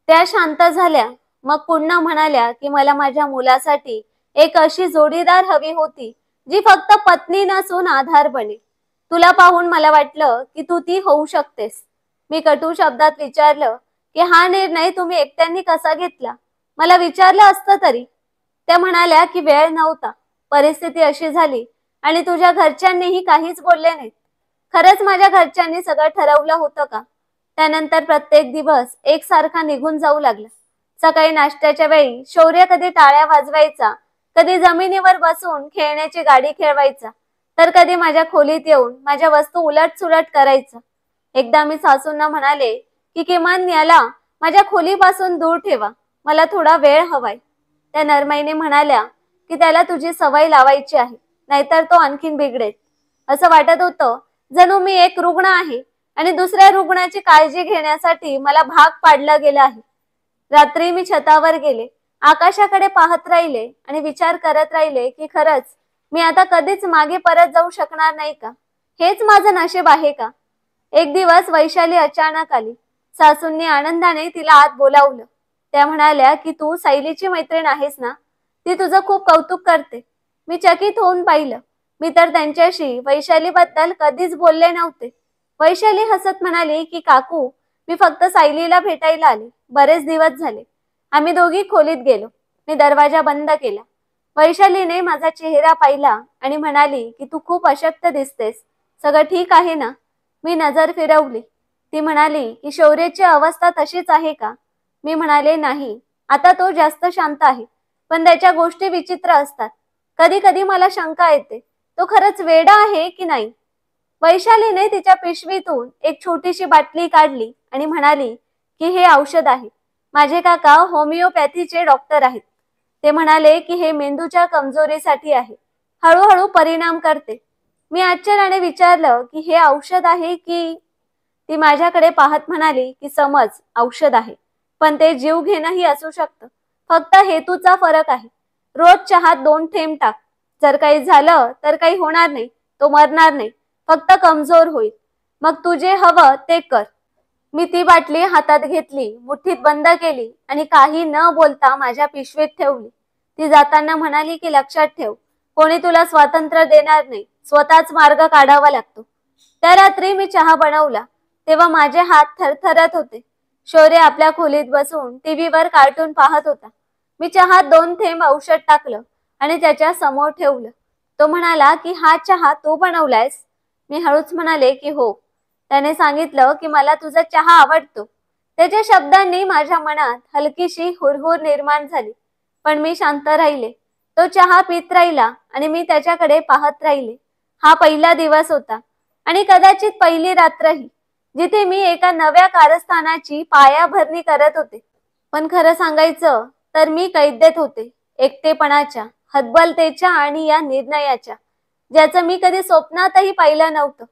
त्या शांत झाल्या. मग पुन्हा म्हणाल्या की मला माझ्या मुलासाठी एक अशी जोडीदार हवी होती जी फक्त पत्नी नसून आधार बने. तुला पाहून मला वाटलं की तू ती होऊ शकतेस. मी कटू शब्दात विचारलं की हा निर्णय तुम्ही एकट्यांनी कसा घेतला? मला विचारलं असतं तरी. त्या म्हणाल्या की वेळ नव्हता, परिस्थिती अशी झाली आणि तुझ्या घरच्यांनीही काहीच बोलले नाहीत. खरंच माझ्या घरच्यांनी सगळं ठरवलं होतं का? त्यानंतर प्रत्येक दिवस एकसारखा निघून जाऊ लागला. सकाळी नाश्त्याच्या वेळी शौर्य कधी टाळ्या वाजवायचा, कधी जमिनीवर बसून खेळण्याची गाडी खेळवायचा, तर कधी माझ्या खोलीत येऊन माझ्या वस्तू उलटसुलट करायचा. एकदा मी सासूंना म्हणाले की किमान याला माझ्या खोलीपासून दूर ठेवा, मला थोडा वेळ हवाय. त्या नरमाईने म्हणाल्या की त्याला तुझी सवय लावायची आहे, नाहीतर तो आणखीन बिघडेल. असं वाटत होतं जणू मी एक रुग्ण आहे आणि दुसऱ्या रुग्णाची काळजी घेण्यासाठी मला भाग पाडलं गेलं आहे. रात्री मी छतावर गेले, आकाशाकडे पाहत राहिले आणि विचार करत राहिले की खरंच मी आता कधीच मागे परत जाऊ शकणार नाही का? हेच माझं नशीब आहे का? एक दिवस वैशाली अचानक आली. सासूंनी आनंदाने तिला आत बोलावलं. त्या म्हणाल्या की तू सायलीची मैत्रीण आहेस ना, ती तुझं खूप कौतुक करते. मी चकित होऊन पाहिलं. मी तर त्यांच्याशी वैशालीबद्दल कधीच बोलले नव्हते. वैशाली हसत म्हणाली की काकू, मी फक्त सायलीला भेटायला आले. बरेच दिवस झाले. आम्ही दोघी खोलीत गेलो. मी दरवाजा बंद केला. वैशालीने माझा चेहरा पाहिला आणि म्हणाली की तू खूप अशक्त दिसतेस. सगळं ठीक आहे ना? मी नजर फिरवली. ती म्हणाली की शौर्याची अवस्था तशीच आहे का? मी म्हणाले नाही. आता तो जास्त शांत आहे. पण त्याच्या गोष्टी विचित्र असतात. कधी कधी मला शंका येते, तो खरंच वेडा आहे की नाही. वैशालीने तिच्या पिशवीतून एक छोटीशी बाटली काढली आणि म्हणाली की हे औषध आहे. माझे काका होमिओपॅथीचे डॉक्टर आहेत. ते म्हणाले की हे मेंदूच्या कमजोरीसाठी आहे. हळूहळू परिणाम करते. मी आश्चर्याने विचारलं की हे औषध आहे की? ती माझ्याकडे पाहत म्हणाली की समज औषध आहे, पण ते जीव घेणंही असू शकतं. फक्त हेतूचा फरक आहे. रोज चहात 2 थेंब टाक. जर काही झालं तर काही होणार नाही. तो मरणार नाही, फक्त कमजोर होईल. मग तू जे हवं ते कर. मी ती बाटली हातात घेतली, मुठीत बंद केली आणि काही न बोलता माझ्या पिशवीत ठेवली. ती जाताना म्हणाली की लक्षात ठेव, कोणी तुला स्वातंत्र्य देणार नाही. स्वतःच मार्ग काढावा लागतो. त्या रात्री मी चहा बनवला तेव्हा माझे हात थरथरत होते. शौर्य आपल्या खोलीत बसून टीव्हीवर कार्टून पाहत होता. मी चहात 2 थेंब औषध टाकलं आणि त्याच्या समोर ठेवलं. तो म्हणाला की हा चहा तू बनवलायस? मी हळूच म्हणाले की हो. त्याने सांगितलं की मला तुझा चहा आवडतो. त्याच्या शब्दांनी माझ्या मनात हलकीशी हुरहुर निर्माण झाली. पण मी शांत राहिले. तो चहा पीत राहिला आणि मी त्याच्याकडे पाहत राहिले. हा पहिला दिवस होता आणि कदाचित पहिली रात्रही, जिथे मी एका नव्या कारस्थानाची पायाभरणी करत होते. पण खरं सांगायचं तर मी कैदेत होते. एकटेपणाच्या, हतबलतेच्या आणि या निर्णयाच्या, ज्याचं मी कधी स्वप्नातही पाहिलं नव्हतं.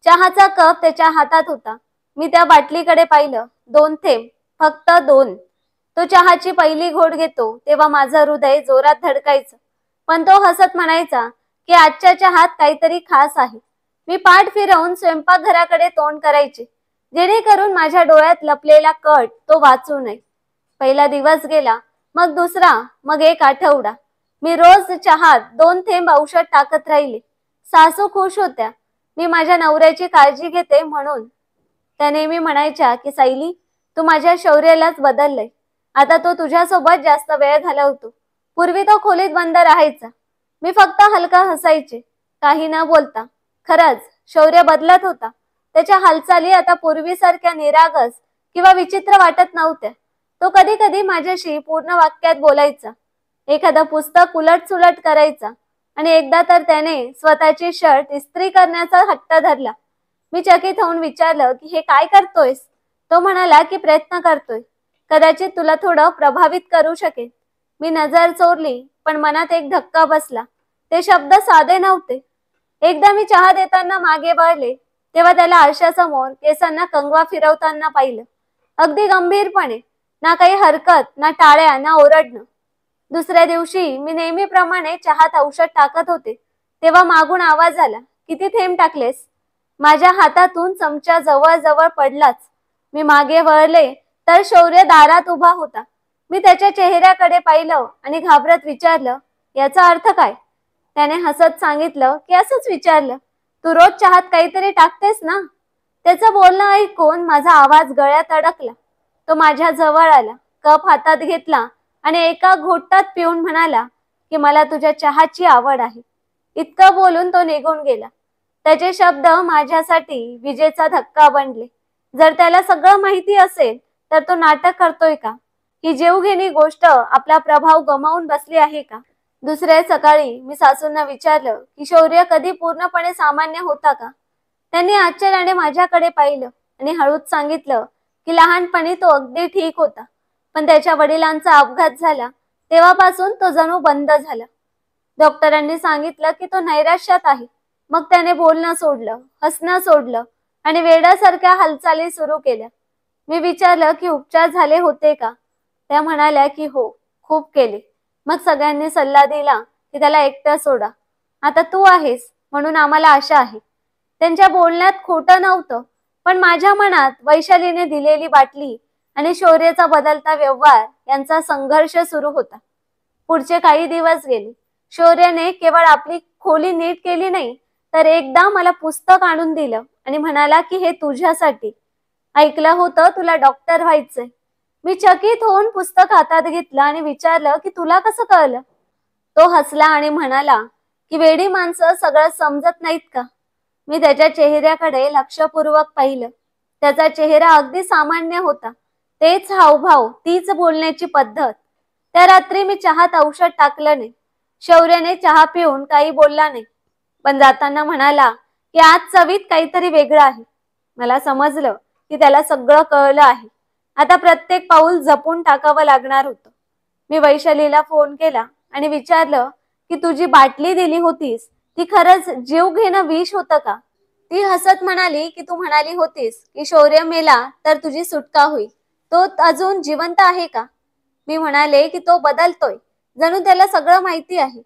चहाचा कप त्याच्या हातात होता. मी त्या बाटलीकडे पाहिलं. 2 थेंब, फक्त 2. तो चहाची पहिली घोट घेतो तेव्हा माझं हृदय जोरात धडकायचं. पण तो हसत म्हणायचा की आजच्या चहात काहीतरी खास आहे. मी पाठ फिरवून स्वयंपाकघराकडे तोंड करायचे, जेणेकरून माझ्या डोळ्यात लपलेला कट तो वाचू नये. पहिला दिवस गेला, मग दुसरा, मग एक आठवडा. मी रोज चहात 2 थेंब औषध टाकत राहिले. सासू खुश होत्या. मी माझ्या नवऱ्याची काळजी घेते म्हणून. त्या नेहमी म्हणायच्या की सायली, तू माझ्या शौर्यालाच बदललंय. आता तो तुझ्यासोबत जास्त वेळ घालवतो. पूर्वी तो खोलीत बंद राहायचा. मी फक्त हलका हसायचे, काही न बोलता. खरंच शौर्य बदलत होता. त्याच्या हालचाली आता पूर्वीसारख्या निरागस किंवा विचित्र वाटत नव्हत्या. तो कधी कधी माझ्याशी पूर्ण वाक्यात बोलायचा. एखादं पुस्तक उलटसुलट करायचा आणि एकदा तर त्याने स्वतःची शर्ट इस्त्री करण्याचा हट्ट धरला. मी चकित होऊन विचारलं की हे काय करतोयस? तो म्हणाला की प्रयत्न करतोय. कदाचित तुला थोडं प्रभावित करू शकेल. मी नजर चोरली, पण मनात एक धक्का बसला. ते शब्द साधे नव्हते. एकदा मी चहा देताना मागे वळले तेव्हा त्याला आरशासमोर केसांना कंगवा फिरवताना पाहिलं. अगदी गंभीरपणे. ना काही हरकत, ना टाळ्या, ना ओरडणं. दुसऱ्या दिवशी मी नेहमीप्रमाणे चहात औषध टाकत होते तेव्हा मागून आवाज आला, किती थेंब टाकलेस? माझ्या हातातून चमचा जवळ पडलाच. मी मागे वळले तर शौर्य दारात उभा होता. मी त्याच्या चेहऱ्याकडे पाहिलं आणि घाबरत विचारलं, याचा अर्थ काय? त्याने हसत सांगितलं की असंच विचारलं, तू रोज चहात काहीतरी टाकतेस ना? त्याचं बोलणं ऐकून माझा आवाज गळ्यात अडकला. तो माझ्या जवळ आला, कप हातात घेतला आणि एका घोटात पिऊन म्हणाला की मला तुझ्या चहाची आवड आहे. इतकं बोलून तो निघून गेला. त्याचे शब्द माझ्यासाठी विजेचा धक्का बनले. जर त्याला सगळं माहिती असेल तर तो नाटक करतोय का? ही जीवघेणी गोष्ट आपला प्रभाव गमावून बसली आहे का? दुसऱ्या सकाळी मी सासूंना विचारलं की शौर्य कधी पूर्णपणे सामान्य होता का? त्यांनी आश्चर्याने माझ्याकडे पाहिलं आणि हळूच सांगितलं की लहानपणी तो अगदी ठीक होता, पण त्याच्या वडिलांचा अपघात झाला तेव्हापासून तो जणू बंद झाला. डॉक्टरांनी सांगितलं की तो नैराश्यात आहे. मग त्याने बोलणं सोडलं, हसणं सोडलं आणि वेड्यासारख्या हालचाली सुरू केल्या. मी विचारलं की उपचार झाले होते का? त्या म्हणाल्या की हो, खूप केले. मग सगळ्यांनी सल्ला दिला की त्याला एकटं सोडा. आता तू आहेस म्हणून आम्हाला आशा आहे. त्यांच्या बोलण्यात खोटं नव्हतं, पण माझ्या मनात वैशालीने दिलेली बाटली आणि शौर्याचा बदलता व्यवहार यांचा संघर्ष सुरू होता. पुढचे काही दिवस गेले. शौर्यने केवळ आपली खोली नीट केली नाही, तर एकदा मला पुस्तक आणून दिलं आणि म्हणाला की हे तुझ्यासाठी. ऐकलं होतं तुला डॉक्टर व्हायचंय. मी चकित होऊन पुस्तक हातात घेतलं आणि विचारलं की तुला कसं कळलं? तो हसला आणि म्हणाला की वेडी माणसं सगळं समजत नाहीत का? मी त्याच्या चेहऱ्याकडे लक्षपूर्वक पाहिलं. त्याचा चेहरा अगदी सामान्य होता. तेच हावभाव, तीच बोलण्याची पद्धत. त्या रात्री मी चहात औषध टाकलं नाही. शौर्यने चहा पिऊन काही बोलला नाही, पण जाताना म्हणाला की आज चवीत काहीतरी वेगळं आहे. मला समजलं की त्याला सगळं कळलं आहे. आता प्रत्येक पाऊल जपून टाकावं लागणार होतं. मी वैशालीला फोन केला आणि विचारलं की तुझी बाटली दिली होतीस ती खरंच जीव घेणं विष होतं का? ती हसत म्हणाली की तू म्हणाली होतीस की शौर्य मेला तर तुझी सुटका होईल. तो अजून जिवंत आहे का? मी म्हणाले की तो बदलतोय, जणू त्याला सगळं माहिती आहे.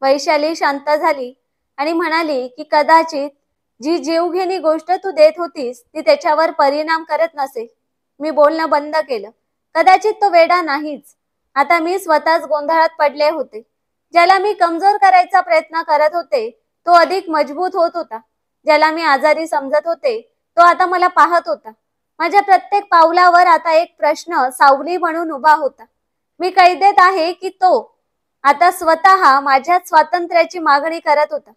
वैशाली शांत झाली आणि म्हणाली की कदाचित जी जीवघेणी गोष्ट तू देत होतीस ती त्याच्यावर परिणाम करत नसेल. मी बोलणं बंद केलं. कदाचित तो वेडा नाहीच. आता मी स्वतःच गोंधळात पडले होते. ज्याला मी कमजोर करायचा प्रयत्न करत होते तो अधिक मजबूत होत होता. ज्याला मी आजारी समजत होते तो आता मला पाहत होता. माझ्या प्रत्येक पावलावर आता एक प्रश्न सावली बनून उभा होता. मी कैदेत आहे की तो आता स्वतः माझ्या स्वातंत्र्याची मागणी करत होता.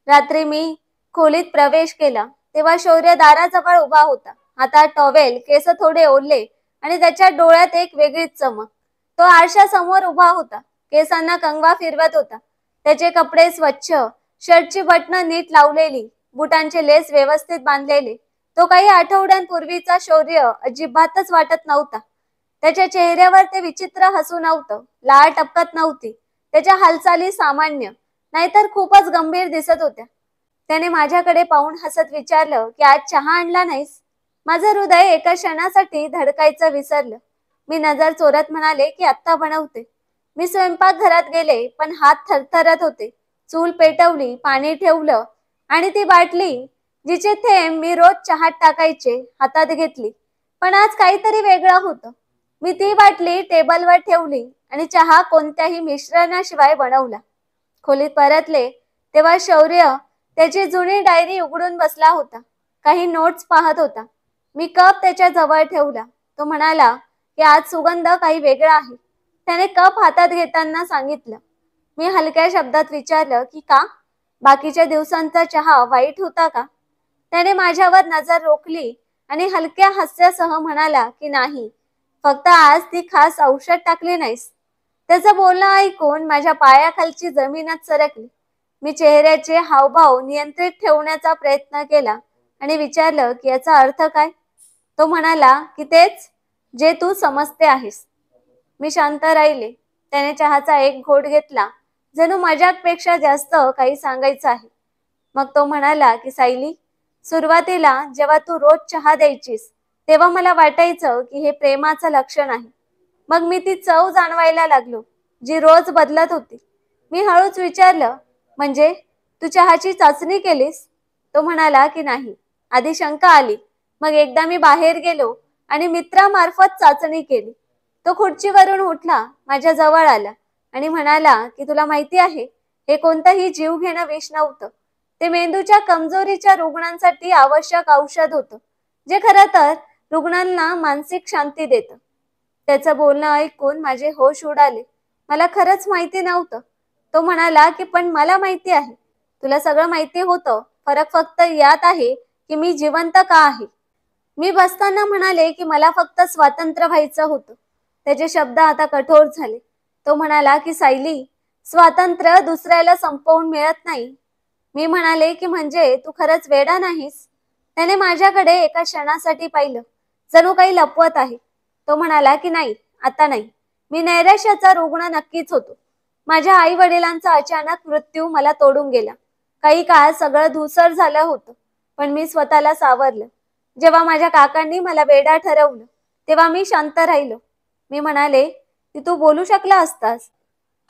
रात्री मी खोलीत प्रवेश केला तेव्हा शौर्य दाराजवळ उभा होता. हातात टॉवेल, केस थोडे ओढले आणि त्याच्या डोळ्यात एक वेगळीच चमक. तो आरशासमोर उभा होता. केसांना कंगवा फिरवत होता. त्याचे कपडे स्वच्छ, शर्टची बटणं नीट लावलेली, बुटांचे लेस व्यवस्थित बांधलेले. तो काही आठवड्यांपूर्वीचा शौर्य अजिबातच वाटत नव्हता. त्याच्या चेहऱ्यावर ते विचित्र हसू नव्हतं. लाळ टपकत नव्हती. त्याच्या हालचाली सामान्य, नाहीतर खूपच गंभीर दिसत होत्या. त्याने माझ्याकडे पाहून हसत विचारलं की आज चहा आणला नाहीस? माझं हृदय एका क्षणासाठी धडकायचं विसरलं. मी नजर चोरत म्हणाले की आत्ता बनवते. मी स्वयंपाकघरात गेले पण हात थरथरत होते. चूल पेटवली, पाणी ठेवलं आणि ती बाटली जिचे थेंब मी रोज चहात टाकायचे हातात घेतली. पण आज काहीतरी वेगळं होतं. मी ती बाटली टेबलवर ठेवली आणि चहा कोणत्याही मिश्रणाशिवाय बनवला. खोलीत परतले तेव्हा शौर्य त्याची जुनी डायरी उघडून बसला होता. काही नोट्स पाहत होता. मी कप त्याच्या जवळ ठेवला. तो म्हणाला की आज सुगंध काही वेगळा आहे. त्याने कप हातात घेताना सांगितलं. मी हलक्या शब्दात विचारलं की का? बाकीच्या दिवसांचा चहा वाईट होता का? त्याने माझ्यावर नजर रोखली आणि हलक्या हास्यासह म्हणाला की नाही, फक्त आज ती खास औषध टाकली नाहीस. त्याचं बोलणं ऐकून माझ्या पायाखालची जमीनच सरकली. मी चेहऱ्याचे हावभाव नियंत्रित ठेवण्याचा प्रयत्न केला आणि विचारलं की याचा अर्थ काय? तो म्हणाला की तेच जे तू समजते आहेस. मी शांत राहिले. त्याने चहाचा एक घोट घेतला, जणू मजाकपेक्षा जास्त काही सांगायचं आहे. मग तो म्हणाला की सायली, सुरुवातीला जेव्हा तू रोज चहा द्यायचीस तेव्हा मला वाटायचं की हे प्रेमाचं लक्षण आहे. मग मी ती चव जाणवायला लागलो, जी रोज बदलत होती. मी हळूच विचारलं, म्हणजे तू चहाची चाचणी केलीस? तो म्हणाला की नाही. आधी शंका आली. मग एकदा मी बाहेर गेलो आणि मित्रामार्फत चाचणी केली. तो खुर्चीवरून उठला, माझ्या जवळ आला आणि म्हणाला की तुला माहिती आहे, हे कोणतंही जीव घेणं विष नव्हतं. ते मेंदूच्या कमजोरीच्या रुग्णांसाठी आवश्यक औषध होतं, जे खरं तर रुग्णांना मानसिक शांती देतं. त्याचं बोलणं ऐकून माझे होश उडाले. मला खरंच माहिती नव्हतं. तो म्हणाला की पण मला माहिती आहे. तुला सगळं माहिती होतं. फरक फक्त यात आहे की मी जिवंत का आहे. मी बसताना म्हणाले की मला फक्त स्वातंत्र्य व्हायचं होतं. त्याचे शब्द आता कठोर झाले. तो म्हणाला की सायली, स्वातंत्र्य दुसऱ्याला संपवून मिळत नाही. मी म्हणाले की म्हणजे तू खरंच वेडा नाहीस? त्याने माझ्याकडे एका क्षणासाठी पाहिलं, जणू काही लपवत आहे. तो म्हणाला की नाही, आता नाही. मी नैराश्याचा रुग्ण नक्कीच होतो. माझ्या आई वडिलांचा अचानक मृत्यू मला तोडून गेला. काही काळ सगळं धूसर झालं होतं, पण मी स्वतःला सावरलं. जेव्हा माझ्या काकांनी मला वेडा ठरवलं तेव्हा मी शांत राहिलो. मी म्हणाले की तू बोलू शकला असतास.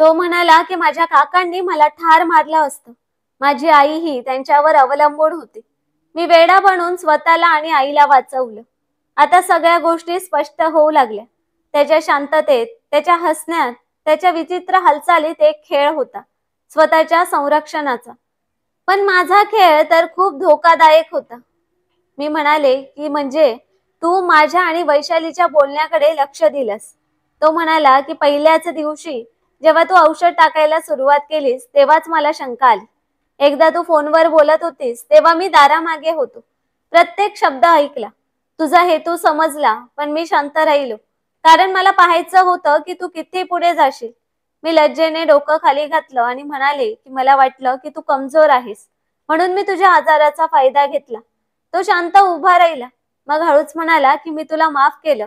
तो म्हणाला की माझ्या काकांनी मला ठार मारलं असतं. माझी आईही त्यांच्यावर अवलंबून होती. मी वेडा बनून स्वतःला आणि आईला वाचवलं. आता सगळ्या गोष्टी स्पष्ट होऊ लागल्या. त्याच्या शांततेत, त्याच्या हसण्यात, त्याच्या विचित्र हालचालीत एक खेळ होता, स्वतःच्या संरक्षणाचा. पण माझा खेळ तर खूप धोकादायक होता. मी म्हणाले की म्हणजे तू माझ्या आणि वैशालीच्या बोलण्याकडे लक्ष दिलंस. तो म्हणाला की पहिल्याच दिवशी जेव्हा तू औषध टाकायला सुरुवात केलीस तेव्हाच मला शंका आली. एकदा तू फोनवर बोलत होतीस तेव्हा मी दारामागे होतो. प्रत्येक शब्द ऐकला. तुझा हेतू समजला, पण मी शांत राहिलो. कारण मला पाहायचं होतं की तू किती पुढे जाशील. मी लज्जेने डोकं खाली घातलं आणि म्हणाले की मला वाटलं की तू कमजोर आहेस, म्हणून मी तुझ्या आजाराचा फायदा घेतला. तो शांत उभा राहिला. मग हळूच म्हणाला की मी तुला माफ केलं,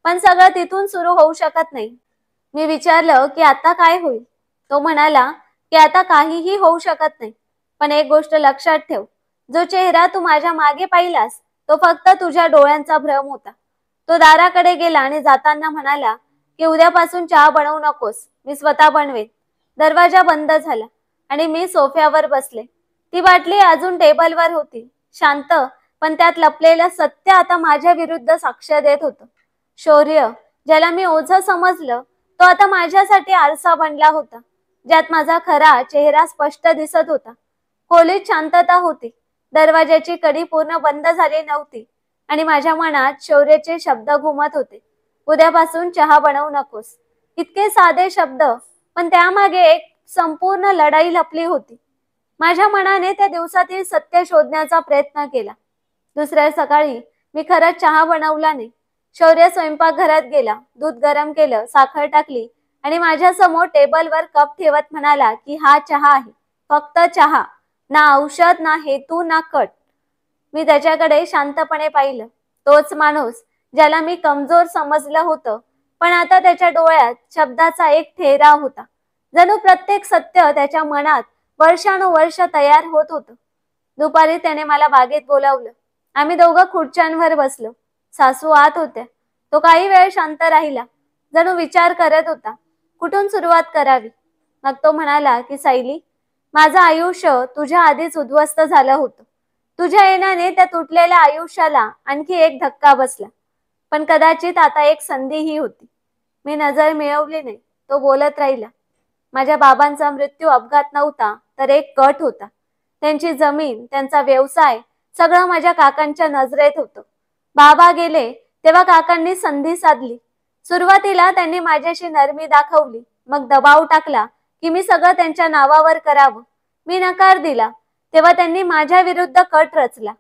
पण सगळं तिथून सुरू होऊ शकत नाही. मी विचारलं की आता काय होईल. तो म्हणाला की आता काहीही होऊ शकत नाही, पण एक गोष्ट लक्षात ठेव, जो चेहरा तू माझ्या मागे पाहिलास तो फक्त तुझ्या डोळ्यांचा भ्रम होता. तो दाराकडे गेला आणि जाताना म्हणाला की उद्यापासून चहा बनवू नकोस, मी स्वतः बनवेन. दरवाजा बंद झाला आणि मी सोफ्यावर बसले. ती बाटली अजून टेबलवर होती, शांत, पण त्यात लपलेलं सत्य आता माझ्या विरुद्ध साक्ष देत होतं. शौर्य, ज्याला मी ओझं समजलं, तो आता माझ्यासाठी आरसा बनला होता, ज्यात माझा खरा चेहरा स्पष्ट दिसत होता. खोलीत शांतता होती. दरवाजाची कडी पूर्ण बंद झाली नव्हती आणि माझ्या मनात शौर्याचे शब्द घुमत होते. उद्यापासून चहा बनवू नकोस. इतके साधे शब्द, पण त्यामागे एक संपूर्ण लढाई लपली होती. माझ्या मनाने त्या दिवसातील सत्य शोधण्याचा प्रयत्न केला. दुसऱ्या सकाळी मी खरंच चहा बनवला नाही. शौर्य स्वयंपाकघरात गेला, दूध गरम केलं, साखर टाकली आणि माझ्या समोर टेबलवर कप ठेवत म्हणाला की हा चहा आहे, फक्त चहा, ना औषध, ना हेतू, ना कट. मी त्याच्याकडे शांतपणे पाहिलं. तोच माणूस ज्याला मी कमजोर समजलं होतं, पण आता त्याच्या डोळ्यात शब्दाचा एक ठेरा होता. जणू प्रत्येक सत्य त्याच्या मनात वर्षानुवर्ष तयार होत होतं. दुपारी त्याने मला बागेत बोलावलं. आम्ही दोघं खुर्च्यांवर बसलो. सासू आत होत्या. तो काही वेळ शांत राहिला, जणू विचार करत होता कुठून सुरुवात करावी. मग तो म्हणाला की सायली, माझं आयुष्य तुझ्या आधीच उद्ध्वस्त झालं होतं. तुझ्या येण्याने त्या तुटलेल्या आयुष्याला आणखी एक धक्का बसला, पण कदाचित आता एक संधीही होती. मी नजर मिळवली नाही. तो बोलत राहिला. माझ्या बाबांचा मृत्यू अपघात नव्हता, तर एक कट होता. त्यांची जमीन, त्यांचा व्यवसाय, सगळं माझ्या काकांच्या नजरेत होतं. बाबा गेले तेव्हा काकांनी संधी साधली. सुरुवातीला त्यांनी माझ्याशी नरमी दाखवली, मग दबाव टाकला की मी सगळं त्यांच्या नावावर करावं. मी नकार दिला तेव्हा त्यांनी माझ्या विरुद्ध कट रचला.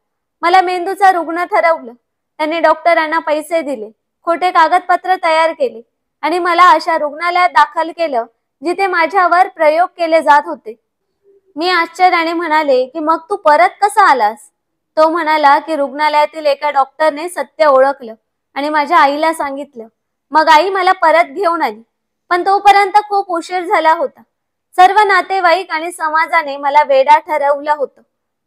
मला मेंदूचा रुग्ण ठरवलं. त्यांनी डॉक्टरांना पैसे दिले, खोटे कागदपत्र तयार केले आणि मला अशा रुग्णालयात दाखल केलं जिथे माझ्यावर प्रयोग केले जात होते. मी आश्चर्याने म्हणाले की मग तू परत कसा आलास. तो म्हणाला की रुग्णालयातील एका डॉक्टरने सत्य ओळखलं आणि माझ्या आईला सांगितलं. मग आई मला परत घेऊन आली, पण तोपर्यंत खूप उशीर झाला होता. सर्व नातेवाईक आणि समाजाने मला वेडा ठरवलं होतं.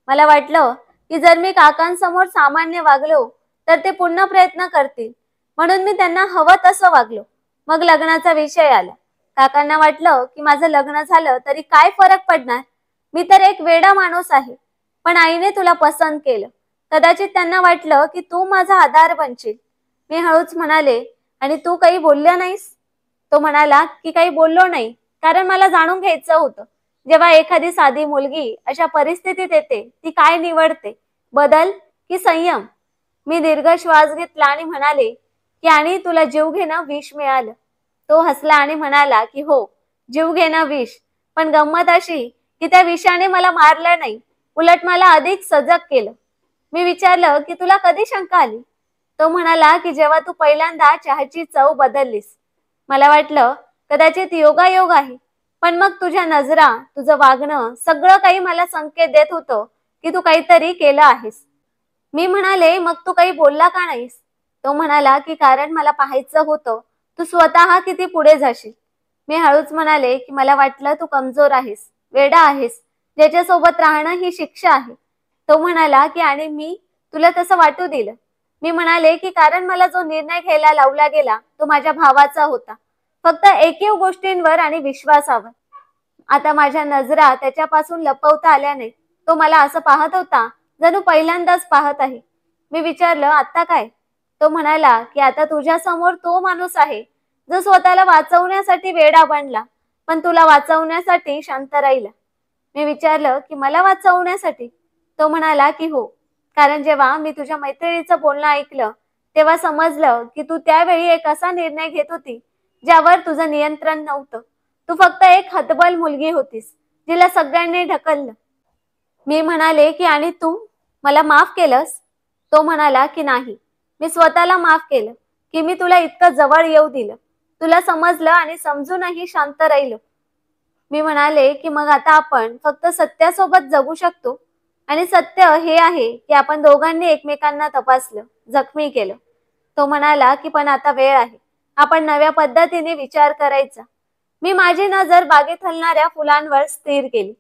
मला वाटलं की जर मी काकांसमोर सामान्य वागलो तर ते पुन्हा प्रयत्न करतील, म्हणून मी त्यांना हवं तसं वागलो. मग लग्नाचा विषय आला. काकांना वाटलं की माझं लग्न झालं तरी काय फरक पडणार, मी तर एक वेडा माणूस आहे. पण आईने तुला पसंत केलं. कदाचित त्यांना वाटलं की तू माझा आधार बनशील. मी हळूच म्हणाले, आणि तू काही बोलल्या नाहीस. तो म्हणाला की काही बोललो नाही, कारण मला जाणून घ्यायचं होतं, जेव्हा एखादी साधी मुलगी अशा परिस्थितीत येते ती काय निवडते, बदल की संयम. मी दीर्घ श्वास घेतला आणि म्हणाले की आणि तुला जीव घेणं विष मिळालं. तो हसला आणि म्हणाला की हो, जीव घेणं विष, पण गंमत अशी की त्या विषाने मला मारलं नाही, उलट मला अधिक सजग केलं. मी विचारलं की तुला कधी शंका आली. तो म्हणाला की जेव्हा तू पहिल्यांदा चहाची चव बदललीस. मला वाटलं कदाचित योगायोग आहे, पण मग तुझ्या नजरा, तुझं वागणं, सगळं काही मला संकेत देत होतं की तू काहीतरी केलं आहेस. मी म्हणाले मग तू काही बोलला का नाहीस. तो म्हणाला की कारण मला पाहायचं होतं तू स्वतः किती पुढे जाशील. मी हळूच म्हणाले की मला वाटलं तू कमजोर आहेस, वेडा आहेस, ज्याच्यासोबत राहणं ही शिक्षा आहे. तो म्हणाला की आणि मी तुला तसं वाटू दिलं. मी म्हणाले की कारण मला जो निर्णय घ्यायला लावला गेला तो माझ्या भावाचा होता, फक्त एकीव गोष्टींवर आणि विश्वासावर. आता माझ्या नजरा त्याच्यापासून लपवता आल्या नाही. तो मला असं पाहत होता जणू पहिल्यांदाच पाहत आहे. मी विचारलं आता काय. तो म्हणाला की आता तुझ्या समोर तो माणूस आहे जो स्वतःला वाचवण्यासाठी वेडा बनला, पण तुला वाचवण्यासाठी शांत राहिला. मी विचारलं की मला वाचवण्यासाठी? तो म्हणाला की हो, कारण जेव्हा मी तुझ्या मैत्रिणीचं बोलणं ऐकलं तेव्हा समजलं की तू त्यावेळी एक असा निर्णय घेत होती ज्यावर तुझं नियंत्रण नव्हतं. तू फक्त एक हतबल मुलगी होतीस जिला सगळ्यांनी ढकललं. मी म्हणाले की आणि तू मला माफ केलंस? तो म्हणाला की नाही, मी स्वतःला माफ केलं की मी तुला इतकं जवळ येऊ दिलं, तुला समजलं आणि समजूनही शांत राहिलो. मी म्हणाले की मग आता आपण फक्त सत्यासोबत जगू शकतो आणि सत्य हे आहे की आपण दोघांनी एकमेकांना तपासलं, जखमी केलं. तो म्हणाला की पण आता वेळ आहे, आपण नव्या पद्धतीने विचार करायचा. मी माझी नजर बागेत हलणाऱ्या फुलांवर स्थिर केली.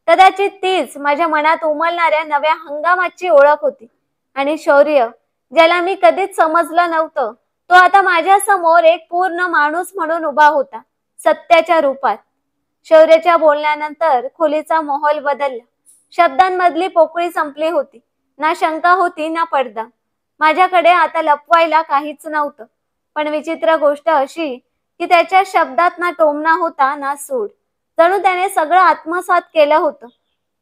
कदाचित तीच माझ्या मनात उमलणाऱ्या नव्या हंगामाची ओळख होती. आणि शौर्य, ज्याला मी कधीच समजलं नव्हतं, तो आता माझ्या समोर एक पूर्ण माणूस म्हणून उभा होता, सत्याच्या रूपात. शौर्याच्या बोलण्यानंतर खोलीचा माहोल बदलला. शब्दांमधली पोकळी संपली होती. ना शंका होती ना पडदा. माझ्याकडे आता लपवायला काहीच नव्हतं. पण विचित्र गोष्ट अशी की त्याच्या शब्दात ना टोमणा होता ना सूड. जणू त्याने सगळं आत्मसात केलं होतं.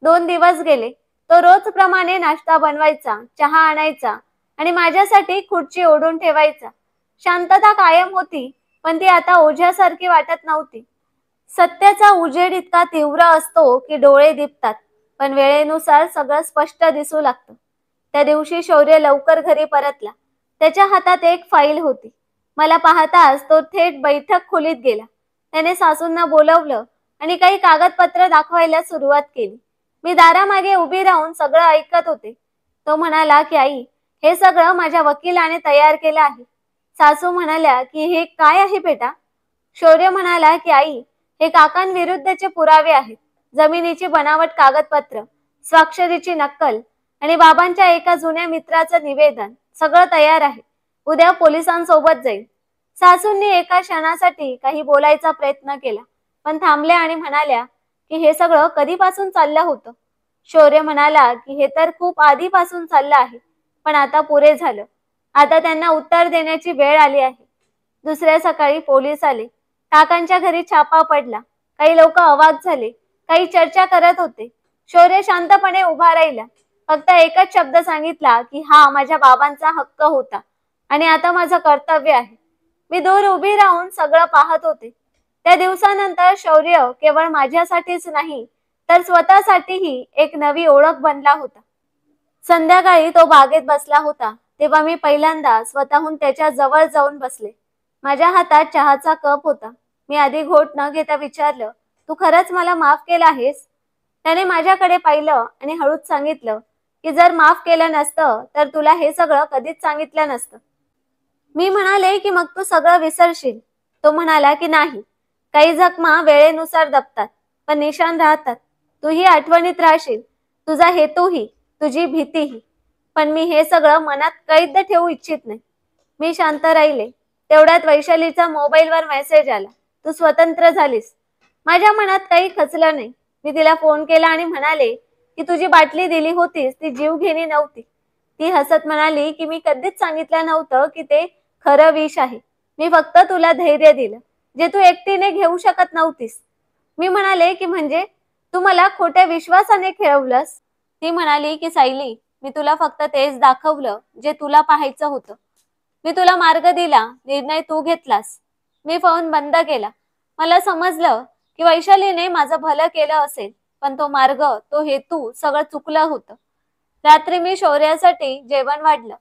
2 दिवस गेले. तो रोजप्रमाणे नाश्ता बनवायचा, चहा आणायचा आणि माझ्यासाठी खुर्ची ओढून ठेवायचा. शांतता कायम होती, पण ती आता ओझ्यासारखी वाटत नव्हती. सत्याचा उजेड इतका तीव्र असतो की डोळे दिपतात, पण वेळेनुसार सगळं स्पष्ट दिसू लागतं. त्या दिवशी शौर्य लवकर घरी परतला. त्याच्या हातात एक फाईल होती. मला पाहताच तो थेट बैठक खोलीत गेला. त्याने सासूंना बोलवलं आणि काही कागदपत्र दाखवायला सुरुवात केली. मी दारामागे उभी राहून सगळं ऐकत होते. तो म्हणाला की आई, हे सगळं माझ्या वकिलाने तयार केलं आहे. सासू म्हणाल्या की हे काय आहे बेटा? शौर्य म्हणाला की आई, हे काकांविरुद्धचे पुरावे आहेत. जमिनीची बनावट कागदपत्र, स्वाक्षरीची नक्कल आणि बाबांच्या एका जुन्या मित्राचं निवेदन, सगळं तयार आहे. उद्या पोलिसांसोबत जाईल. सासूंनी एका क्षणासाठी काही बोलायचा प्रयत्न केला, पण थांबल्या आणि म्हणाल्या की हे सगळं कधीपासून चाललं होतं? शौर्य म्हणाला की हे तर खूप आधीपासून चाललं आहे, पण आता पुरे झालं. आता त्यांना उत्तर देण्याची वेळ आली आहे. दुसऱ्या सकाळी पोलीस आले. काकांच्या घरी छापा पडला. काही लोक अवाक झाले, काही चर्चा करत होते. शौर्य शांतपणे उभा राहिला. फक्त एकच शब्द सांगितला की हा माझ्या बाबांचा हक्क होता आणि आता माझं कर्तव्य आहे. मी दूर उभी राहून सगळं पाहत होते. त्या दिवसानंतर शौर्य केवळ माझ्यासाठीच नाही, तर स्वतःसाठीही एक नवी ओळख बनला होता. संध्याकाळी तो बागेत बसला होता तेव्हा मी पहिल्यांदा स्वतःहून त्याच्या जवळ जाऊन बसले. माझ्या हातात चहाचा कप होता. मी आधी घोट न घेता विचारलं, तू खरंच मला माफ केलं आहेस? त्याने माझ्याकडे पाहिलं आणि हळूच सांगितलं की जर माफ केलं नसतं तर तुला हे सगळं कधीच सांगितलं नसतं. मी म्हणाले की मग तू सगळं विसरशील? तो म्हणाला की नाही, काही जखमा वेळेनुसार दबतात, पण निशाण राहतात. तूही आठवणीत राहशील, तुझा हेतूही, तुझी भीतीही. पण मी हे सगळं मनात कैद ठेवू इच्छित नाही. मी शांत राहिले. तेवढ्यात वैशालीचा मोबाईलवर मेसेज आला, तू स्वतंत्र झालीस. माझ्या मनात काही खचलं नाही. मी तिला फोन केला आणि म्हणाले की तुझी बाटली दिली होतीस ती जीवघेणी नव्हती. ती हसत म्हणाली की मी कधीच सांगितलं नव्हतं की ते खरं विष आहे. मी फक्त तुला धैर्य दिलं, जे तू एकटीने घेऊ शकत नव्हतीस. मी म्हणाले की म्हणजे तू मला खोट्या विश्वासाने खेळवलंस? ती म्हणाली की सायली, मी तुला फक्त तेच दाखवलं जे तुला पाहायचं होतं. मी तुला मार्ग दिला, निर्णय तू घेतलास. मी फोन बंद केला. मला समजलं की वैशालीने माझं भलं केलं असेल, पण तो मार्ग, तो हेतू सगळं चुकलं होतं. रात्री मी शौर्यासाठी जेवण वाढलं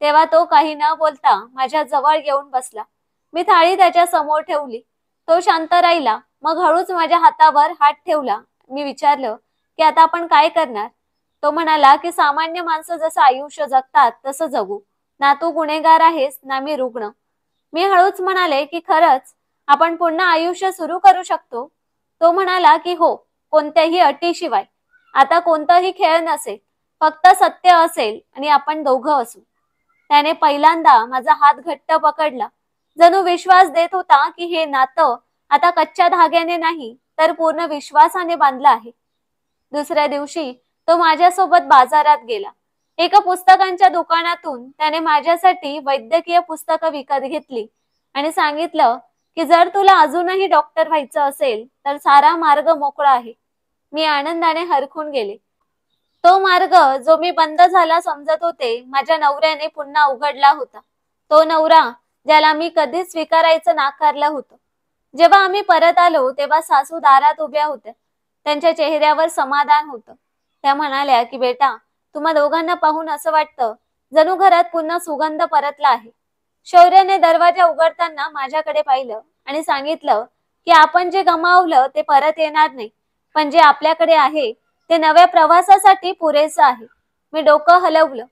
तेव्हा तो काही न बोलता माझ्या जवळ येऊन बसला. मी थाळी त्याच्या समोर ठेवली. तो शांत राहिला. मग हळूच माझ्या हातावर हात ठेवला. मी विचारलं की आता आपण काय करणार? तो म्हणाला की सामान्य माणसं जसं आयुष्य जगतात तसं जगू. ना तू गुन्हेगार आहेस ना मी रुग्ण. मी हळूच म्हणाले की खरंच आपण पुन्हा आयुष्य सुरू करू शकतो? तो म्हणाला की हो, कोणत्याही अटीशिवाय. आता कोणताही खेळ नसेल, फक्त सत्य असेल आणि आपण दोघं असू. त्याने पहिल्यांदा माझा हात घट्ट पकडला, जणू विश्वास देत होता की हे नातं आता कच्च्या धाग्याने नाही तर पूर्ण विश्वासाने बांधलं आहे. दुसऱ्या दिवशी तो माझ्यासोबत बाजारात गेला. एका पुस्तकांच्या दुकानातून त्याने माझ्यासाठी वैद्यकीय पुस्तकं विकत घेतली आणि सांगितलं की जर तुला अजूनही डॉक्टर व्हायचं असेल तर सारा मार्ग मोकळा आहे. मी आनंदाने हरखून गेले. तो मार्ग जो मी बंद झाला समजत होते, माझ्या नवऱ्याने पुन्हा उघडला होता. तो नवरा ज्याला मी कधीच स्वीकारायचं नाकारलं होतं. जेव्हा आम्ही परत आलो तेव्हा सासू दारात उभ्या होत्या. त्यांच्या चेहऱ्यावर समाधान होतं. त्या म्हणाल्या की बेटा, तुम्हा दोघांना पाहून असं वाटतं जणू घरात पुन्हा सुगंध परतला आहे. शौर्याने दरवाजा उघडताना माझ्याकडे पाहिलं आणि सांगितलं की आपण जे गमावलं ते परत येणार नाही, पण जे आपल्याकडे आहे ते नव्या प्रवासासाठी पुरेसं आहे. मी डोकं हलवलं.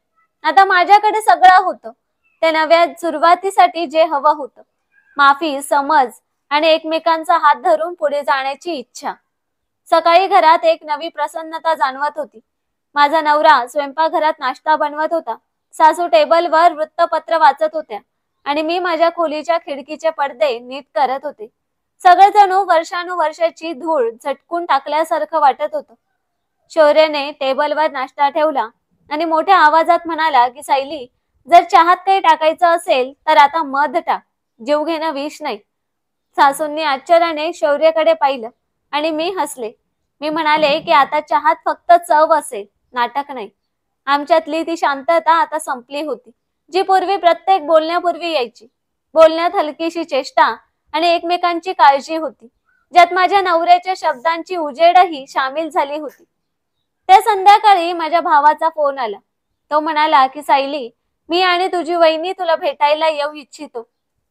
आता माझ्याकडे सगळं होतं. त्या नव्या सुरुवातीसाठी जे हवं होतं, माफी, समज आणि एकमेकांचा हात धरून पुढे जाण्याची इच्छा. सकाळी घरात एक नवी प्रसन्नता जाणवत होती. माझा नवरा स्वयंपाकघरात नाश्ता बनवत होता. सासू टेबलवर वृत्तपत्र वाचत होत्या आणि मी माझ्या खोलीच्या खिडकीचे पडदे नीट करत होते. सगळेजण वर्षानुवर्षाची धूळ झटकून टाकल्यासारखं वाटत होतं. शौर्याने टेबलवर नाश्ता ठेवला आणि मोठ्या आवाजात म्हणाला की सायली, जर चहात काही टाकायचं असेल तर आता मध टाक, जीव घेणं विष नाही. सासूंनी आश्चर्याने शौर्याकडे पाहिलं आणि मी हसले. मी म्हणाले की आता चहात फक्त चव असेल, नाटक नाही. आमच्यातली ती शांतता आता संपली होती, जी पूर्वी प्रत्येक बोलण्यापूर्वी यायची. बोलण्यात हलकीशी चेष्टा आणि एकमेकांची काळजी होती, ज्यात माझ्या नवऱ्याच्या शब्दांची उजेडही सामील झाली होती. त्या संध्याकाळी माझ्या भावाचा फोन आला. तो म्हणाला की सायली, मी आणि तुझी वहिनी तुला भेटायला येऊ इच्छितो.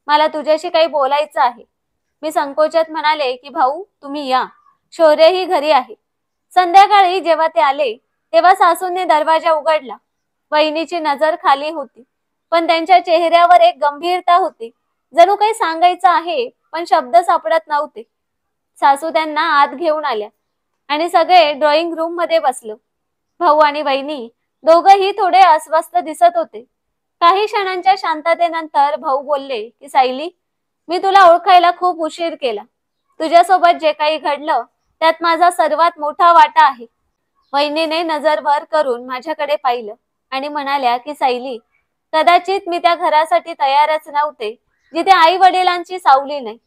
मला तुझ्याशी काही बोलायचं आहे. मी संकोचात म्हणाले की भाऊ, तुम्ही या, शौर्यही घरी आहे. संध्याकाळी जेव्हा ते आले तेव्हा सासूने दरवाजा उघडला. वहिनीची नजर खाली होती, पण त्यांच्या चेहऱ्यावर एक गंभीरता होती, जणू काही सांगायचं आहे पण शब्द सापडत नव्हते. सासू त्यांना आत घेऊन आल्या आणि सगळे ड्रॉइंग रूम मध्ये बसलो. भाऊ आणि वहिनी दोघंही थोडे अस्वस्थ दिसत होते. काही क्षणांच्या शांततेनंतर भाऊ बोलले की सायली, मी तुला ओळखायला खूप उशीर केला. तुझ्यासोबत जे काही घडलं त्यात माझा सर्वात मोठा वाटा आहे. वहिनीने नजर वर करून माझ्याकडे पाहिलं आणि म्हणाल्या की सायली, कदाचित मी त्या घरासाठी तयारच नव्हते जिथे आई वडिलांची सावली नाही,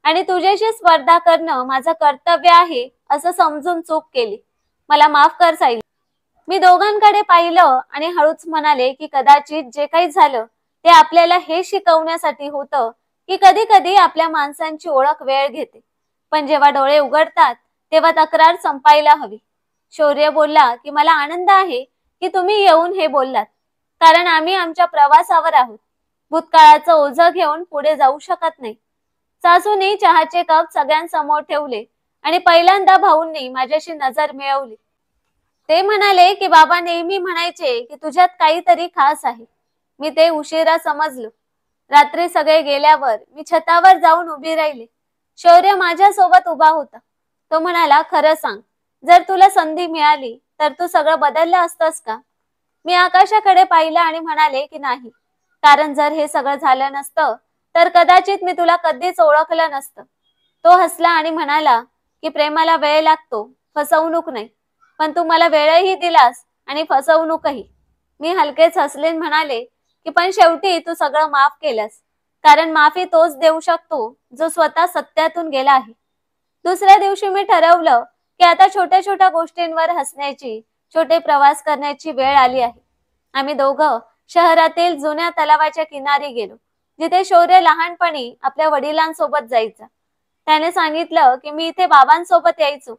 आणि तुझ्याशी स्पर्धा करणं माझं कर्तव्य आहे असं समजून चूक केली. मला माफ कर सायली. मी दोघांकडे पाहिलं आणि हळूच म्हणाले की कदाचित जे काही झालं ते आपल्याला हे शिकवण्यासाठी होतं की कधी कधी आपल्या माणसांची ओळख वेळ घेते, पण जेव्हा डोळे उघडतात तेव्हा तक्रार संपायला हवी. शौर्य बोलला की मला आनंद आहे की तुम्ही येऊन हे बोललात, कारण आम्ही आमच्या प्रवासावर आहोत. भूतकाळाचं ओझं घेऊन पुढे जाऊ शकत नाही. सासूनी चहाचे कप सगळ्यांसमोर ठेवले आणि पहिल्यांदा भाऊंनी माझ्याशी नजर मिळवली. ते म्हणाले की बाबा नेहमी म्हणायचे की तुझ्यात काहीतरी खास आहे. मी ते उशिरा समजलो. रात्री सगळे गेल्यावर मी छतावर जाऊन उभी राहिले. शौर्य माझ्या सोबत उभा होता. तो म्हणाला, खरं सांग, जर तुला संधी मिळाली तर तू सगळं बदललं असतंस का? मी आकाशाकडे पाहिलं आणि म्हणाले की नाही, कारण जर हे सगळं झालं नसतं तर कदाचित मी तुला कधीच ओळखलं नसतं. तो हसला आणि म्हणाला की प्रेमाला वेळ लागतो, फसवणूक नाही. पण तू मला वेळही दिलास आणि फसवणूकही. मी हलकेच हसले म्हणाले की पण शेवटी तू सगळं माफ केलंस, कारण माफी तोच देऊ शकतो जो स्वतः सत्यातून गेला आहे. दुसऱ्या दिवशी मी ठरवलं की आता छोट्या छोट्या गोष्टींवर हसण्याची, छोटे प्रवास करण्याची वेळ आली आहे. आम्ही दोघं शहरातील जुन्या तलावाच्या किनारी गेलो, जिथे शौर्य लहानपणी आपल्या वडिलांसोबत जायचा. त्याने सांगितलं की मी इथे बाबांसोबत यायचो,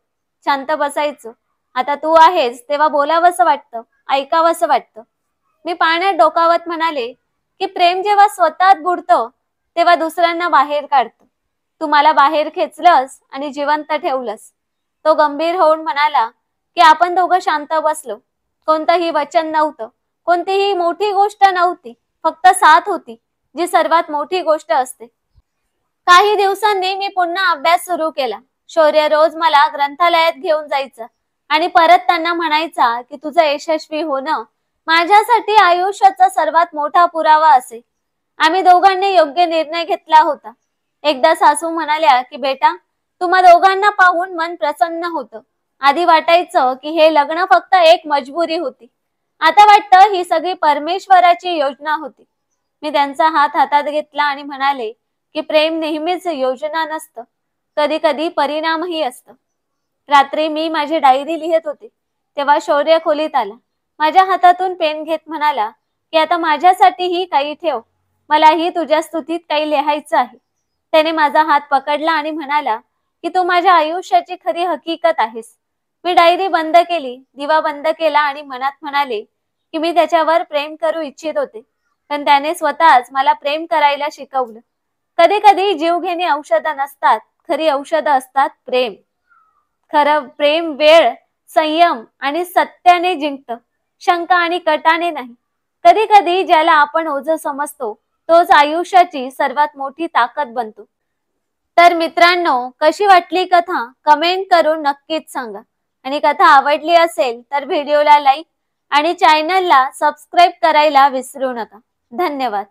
शांत बसायचो. आता तू आहेस तेव्हा बोलावंसं वाटतं, ऐकावंसं वाटतं. मी पाण्यात डोकावत म्हणाले की प्रेम जेव्हा स्वतःत बुडतं तेव्हा दुसऱ्यांना बाहेर काढतं. तू मला बाहेर खेचलंस आणि जिवंत ठेवलंस. तो गंभीर होऊन म्हणाला की आपण दोघं शांत बसलो. कोणतंही वचन नव्हतं, कोणतीही मोठी गोष्ट नव्हती, फक्त साथ होती, जी सर्वात मोठी गोष्ट असते. काही दिवसांनी मी पुन्हा अभ्यास सुरू केला. शौर्य रोज मला ग्रंथालयात घेऊन जायचा आणि परत त्यांना म्हणायचा की तुझं यशस्वी होणं माझ्यासाठी आयुष्याचा सर्वात मोठा पुरावा असेल. आम्ही दोघांनी योग्य निर्णय घेतला होता. एकदा सासू म्हणाल्या की बेटा, तुम्हा दोघांना पाहून मन प्रसन्न होतं. आधी वाटायचं की हे लग्न फक्त एक मजबुरी होती, आता वाटतं ही सगळी परमेश्वराची योजना होती. मी त्यांचा हात हातात घेतला आणि म्हणाले की प्रेम नेहमीच योजना नसतं, कधी कधी परिणामही असतं. रात्री मी माझी डायरी लिहित होते तेव्हा शौर्य खोलीत आला. माझ्या हातातून पेन घेत म्हणाला की आता माझ्यासाठीही काही ठेव, मलाही तुझ्या स्तुतीत काही लिहायचं आहे. त्याने माझा हात पकडला आणि म्हणाला की तू माझ्या आयुष्याची खरी हकीकत आहेस. मी डायरी बंद केली, दिवा बंद केला आणि मनात म्हणाले की मी त्याच्यावर प्रेम करू इच्छित होते, पण त्याने स्वतःच मला प्रेम करायला शिकवलं. कधी कधी जीवघेणी औषधं नसतात, खरी औषधं असतात प्रेम. खरं प्रेम वेळ, संयम आणि सत्याने जिंकतं, शंका आणि कटाने नाही. कधी कधी ज्याला आपण ओझं समजतो तोच आयुष्याची सर्वात मोठी ताकद बनतो. तर मित्रांनो, कशी वाटली कथा कमेंट करून नक्कीच सांगा. आणि कथा आवडली असेल तर व्हिडिओला लाईक आणि चॅनलला सबस्क्राईब करायला विसरू नका. धन्यवाद.